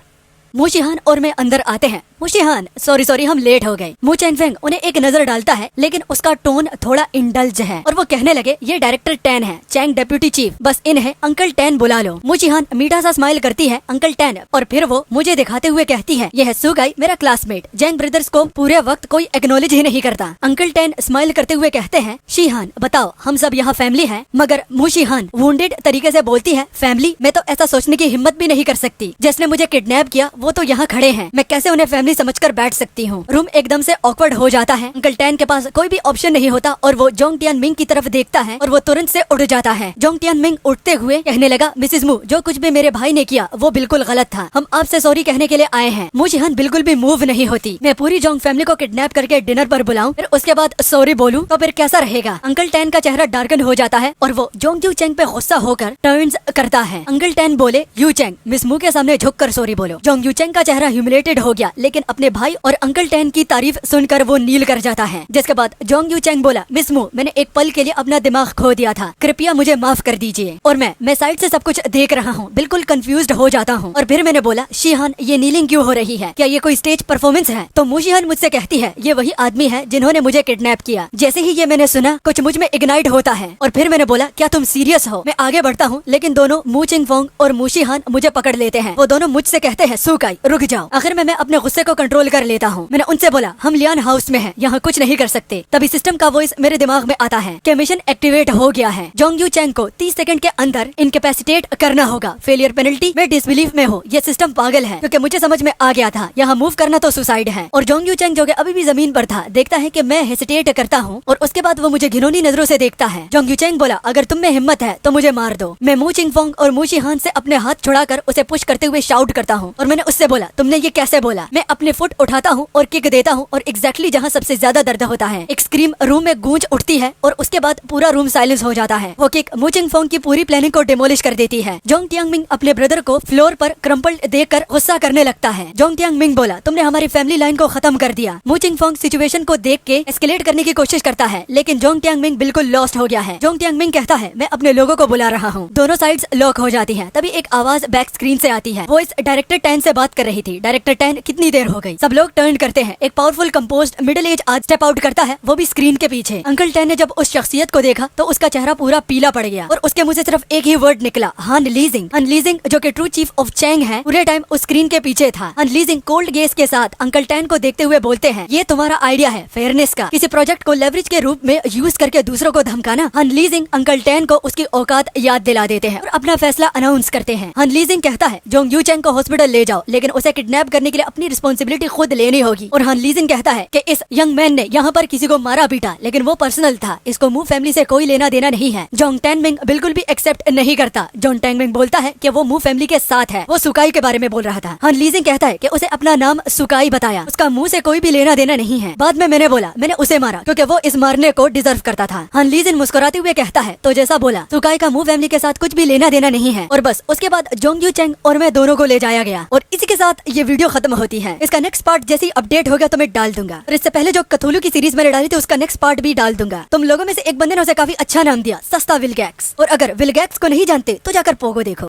मुशीहान और मैं अंदर आते हैं। मुशीहान सॉरी हम लेट हो गए। मू चैंगफेंग उन्हें एक नजर डालता है, लेकिन उसका टोन थोड़ा इंडल्ज है और वो कहने लगे, ये डायरेक्टर 10 है, चैंग डेप्यूटी चीफ, बस इन्हें अंकल 10 बुला लो। मुशीहान मीठा सा स्माइल करती है, अंकल 10, और फिर वो मुझे दिखाते हुए कहती है, यह है सुगाई मेरा क्लासमेट। जैंग ब्रदर्स को पूरे वक्त कोई एक्नॉलेज ही नहीं करता। अंकल 10 स्माइल करते हुए कहते हैं, शीहान बताओ हम सब यहाँ फैमिली है? मगर मुशीहान वुंडेड तरीके से बोलती है, फैमिली? मैं तो ऐसा सोचने की हिम्मत भी नहीं कर सकती। जिसने मुझे किडनैप किया वो तो यहाँ खड़े हैं, मैं कैसे उन्हें फैमिली समझकर बैठ सकती हूँ? रूम एकदम से ऑकवर्ड हो जाता है। अंकल 10 के पास कोई भी ऑप्शन नहीं होता और वो जोंग टियान मिंग की तरफ देखता है और वो तुरंत से उड़ जाता है। जोंग टियान मिंग उठते हुए कहने लगा, मिसेस मू जो कुछ भी मेरे भाई ने किया वो बिल्कुल गलत था, हम आपसे सॉरी कहने के लिए आए हैं। मुशीहान बिल्कुल भी मूव नहीं होती। मैं पूरी जोंग फैमिली को किडनैप करके डिनर पर बुलाऊं फिर उसके बाद सॉरी बोलूं तो फिर कैसा रहेगा? अंकल 10 का चेहरा डार्कन हो जाता है और वो जोंग यू चेंग पे गुस्सा होकर टर्न्स करता है। अंकल 10 बोले, यू चेंग मिस मू के सामने झुककर सॉरी बोलो। जोंग यू चेंग का चेहरा ह्यूमिलेटेड हो गया, लेकिन अपने भाई और अंकल 10 की तारीफ सुनकर वो नील कर जाता है। जिसके बाद जोंग यू चेंग बोला, मिस मू मैंने एक पल के लिए अपना दिमाग खो दिया था, कृपया मुझे माफ कर दीजिए। और मैं साइड से सब कुछ देख रहा हूँ, बिल्कुल कंफ्यूज्ड हो जाता हूँ। और फिर मैंने बोला, शीहान ये नीलिंग क्यों हो रही है? क्या ये कोई स्टेज परफॉर्मेंस है? तो मुशीहान मुझसे कहती है, ये वही आदमी है जिन्होंने मुझे किडनैप किया। जैसे ही ये मैंने सुना कुछ मुझ में इग्नाइट होता है और फिर मैंने बोला, क्या तुम सीरियस हो? मैं आगे बढ़ता हूँ, लेकिन दोनों मू चिंग फोंग और मुशीहान मुझे पकड़ लेते हैं। वो दोनों मुझसे कहते हैं, सुकाई रुक जाओ। आखिर में मैं अपने गुस्से को कंट्रोल कर लेता हूँ। मैंने उनसे बोला हम लियान हाउस में हैं, यहाँ कुछ नहीं कर सकते। तभी सिस्टम का वॉइस मेरे दिमाग में आता है कि मिशन एक्टिवेट हो गया है। जोंग यू चैंग को 30 सेकंड के अंदर इनकेपेसिटेट करना होगा। Failure penalty. मैं डिसबिलीफ में हूँ, ये सिस्टम पागल है, क्योंकि मुझे समझ में आ गया था यहाँ मूव करना तो सुसाइड है। और जोंग यू चैंग जो कि अभी भी जमीन पर था, देखता है कि मैं हेसिटेट करता हूँ और उसके बाद वो मुझे घिनौनी नजरों से देखता है। जोंग यू चैंग बोला अगर तुम में हिम्मत है तो मुझे मार दो। मैं मू चिंगफोंग और मू शिहान से अपने हाथ छुड़ाकर उसे पुश करते हुए शाउट करता हूँ और मैंने उससे बोला तुमने ये कैसे बोला। मैं अपने फुट उठाता हूँ और किक देता हूँ और एग्जैक्टली जहाँ सबसे ज्यादा दर्द होता है एक स्क्रीम रूम में गूंज उठती है और उसके बाद पूरा रूम साइलेंस हो जाता है। वो किक मू चिंगफोंग की पूरी प्लानिंग को डिमोलिश कर देती है। जोंग टियांगमिंग अपने ब्रदर को फ्लोर पर क्रम्पल्ड देखकर गुस्सा करने लगता है। जोंग टियांगमिंग बोला तुमने हमारी फैमिली लाइन को खत्म कर दिया। मू चिंगफोंग सिचुएशन को देख के एस्केलेट करने की कोशिश करता है, लेकिन जोंग टियांगमिंग बिल्कुल लॉस्ट हो गया है। जोंग टियांगमिंग कहता है मैं अपने लोगों को बुला रहा हूँ। दोनों साइड्स लॉक हो जाती हैं। तभी एक आवाज बैक स्क्रीन से आती है। वो इस डायरेक्टर 10 से बात कर रही थी। डायरेक्टर 10 कितनी देर हो गई। सब लोग टर्न करते हैं। एक पावरफुल कंपोज्ड मिडिल एज आज स्टेप आउट करता है, वो भी स्क्रीन के पीछे। अंकल 10 ने जब उस शख्सियत को देखा तो उसका चेहरा पूरा पीला पड़ गया और उसके मुंह से सिर्फ एक ही वर्ड निकला, हान लीजिंग। हान लीजिंग जो कि ट्रू चीफ ऑफ चैंग है, पूरे टाइम उस स्क्रीन के पीछे था। हान लीजिंग कोल्ड गेस के साथ अंकल 10 को देखते हुए बोलते हैं ये तुम्हारा आइडिया है फेयरनेस का, किसी प्रोजेक्ट को लेवरेज के रूप में यूज करके दूसरों को धमकाना। हान लीजिंग अंकल 10 को उसकी औकात याद दिला देते हैं और अपना फैसला अनाउंस करते हैं। हान लीजिंग कहता है जोंग यू चैंग को हॉस्पिटल ले जाओ, लेकिन उसे किडनैप करने के लिए अपनी रिस्पॉन्सिबिलिटी खुद लेनी होगी। और हान लीजिंग कहता है कि इस यंग मैन ने यहाँ पर किसी को मारा पीटा, लेकिन वो पर्सनल था, इसको मू फैमिली से कोई लेना देना नहीं है। जोंग टैनमिंग बिल्कुल भी एक्सेप्ट नहीं करता। जोंग टैनमिंग बोलता है कि वो मू फैमिली के साथ है। वो सुकाई के बारे में बोल रहा था। हान लीजिंग कहता है कि उसे अपना नाम सुकाई बताया, उसका मुंह से कोई भी लेना देना नहीं है। बाद में मैंने बोला मैंने उसे मारा क्योंकि वो इस मारने को डिजर्व करता था। हान लीजिंग मुस्कुराते हुए कहता है तो जैसा बोला सुकाई का मू फैमिली के साथ कुछ भी लेना देना नहीं है। और बस उसके बाद जोंग यू चैंग और मैं दोनों को ले जाया गया और इसी के साथ ये वीडियो खत्म होती है। इसका नेक्स्ट पार्ट जैसे ही अपडेट हो गया तो मैं डाल दूंगा। और इससे पहले जो कथुलू की सीरीज मैंने डाली थी उसका नेक्स्ट पार्ट भी डाल दूंगा। तुम लोगों में से एक बंदे ने उसे काफी अच्छा नाम दिया, सस्ता विलगैक्स। और अगर विलगैक्स को नहीं जानते तो जाकर पोगो देखो।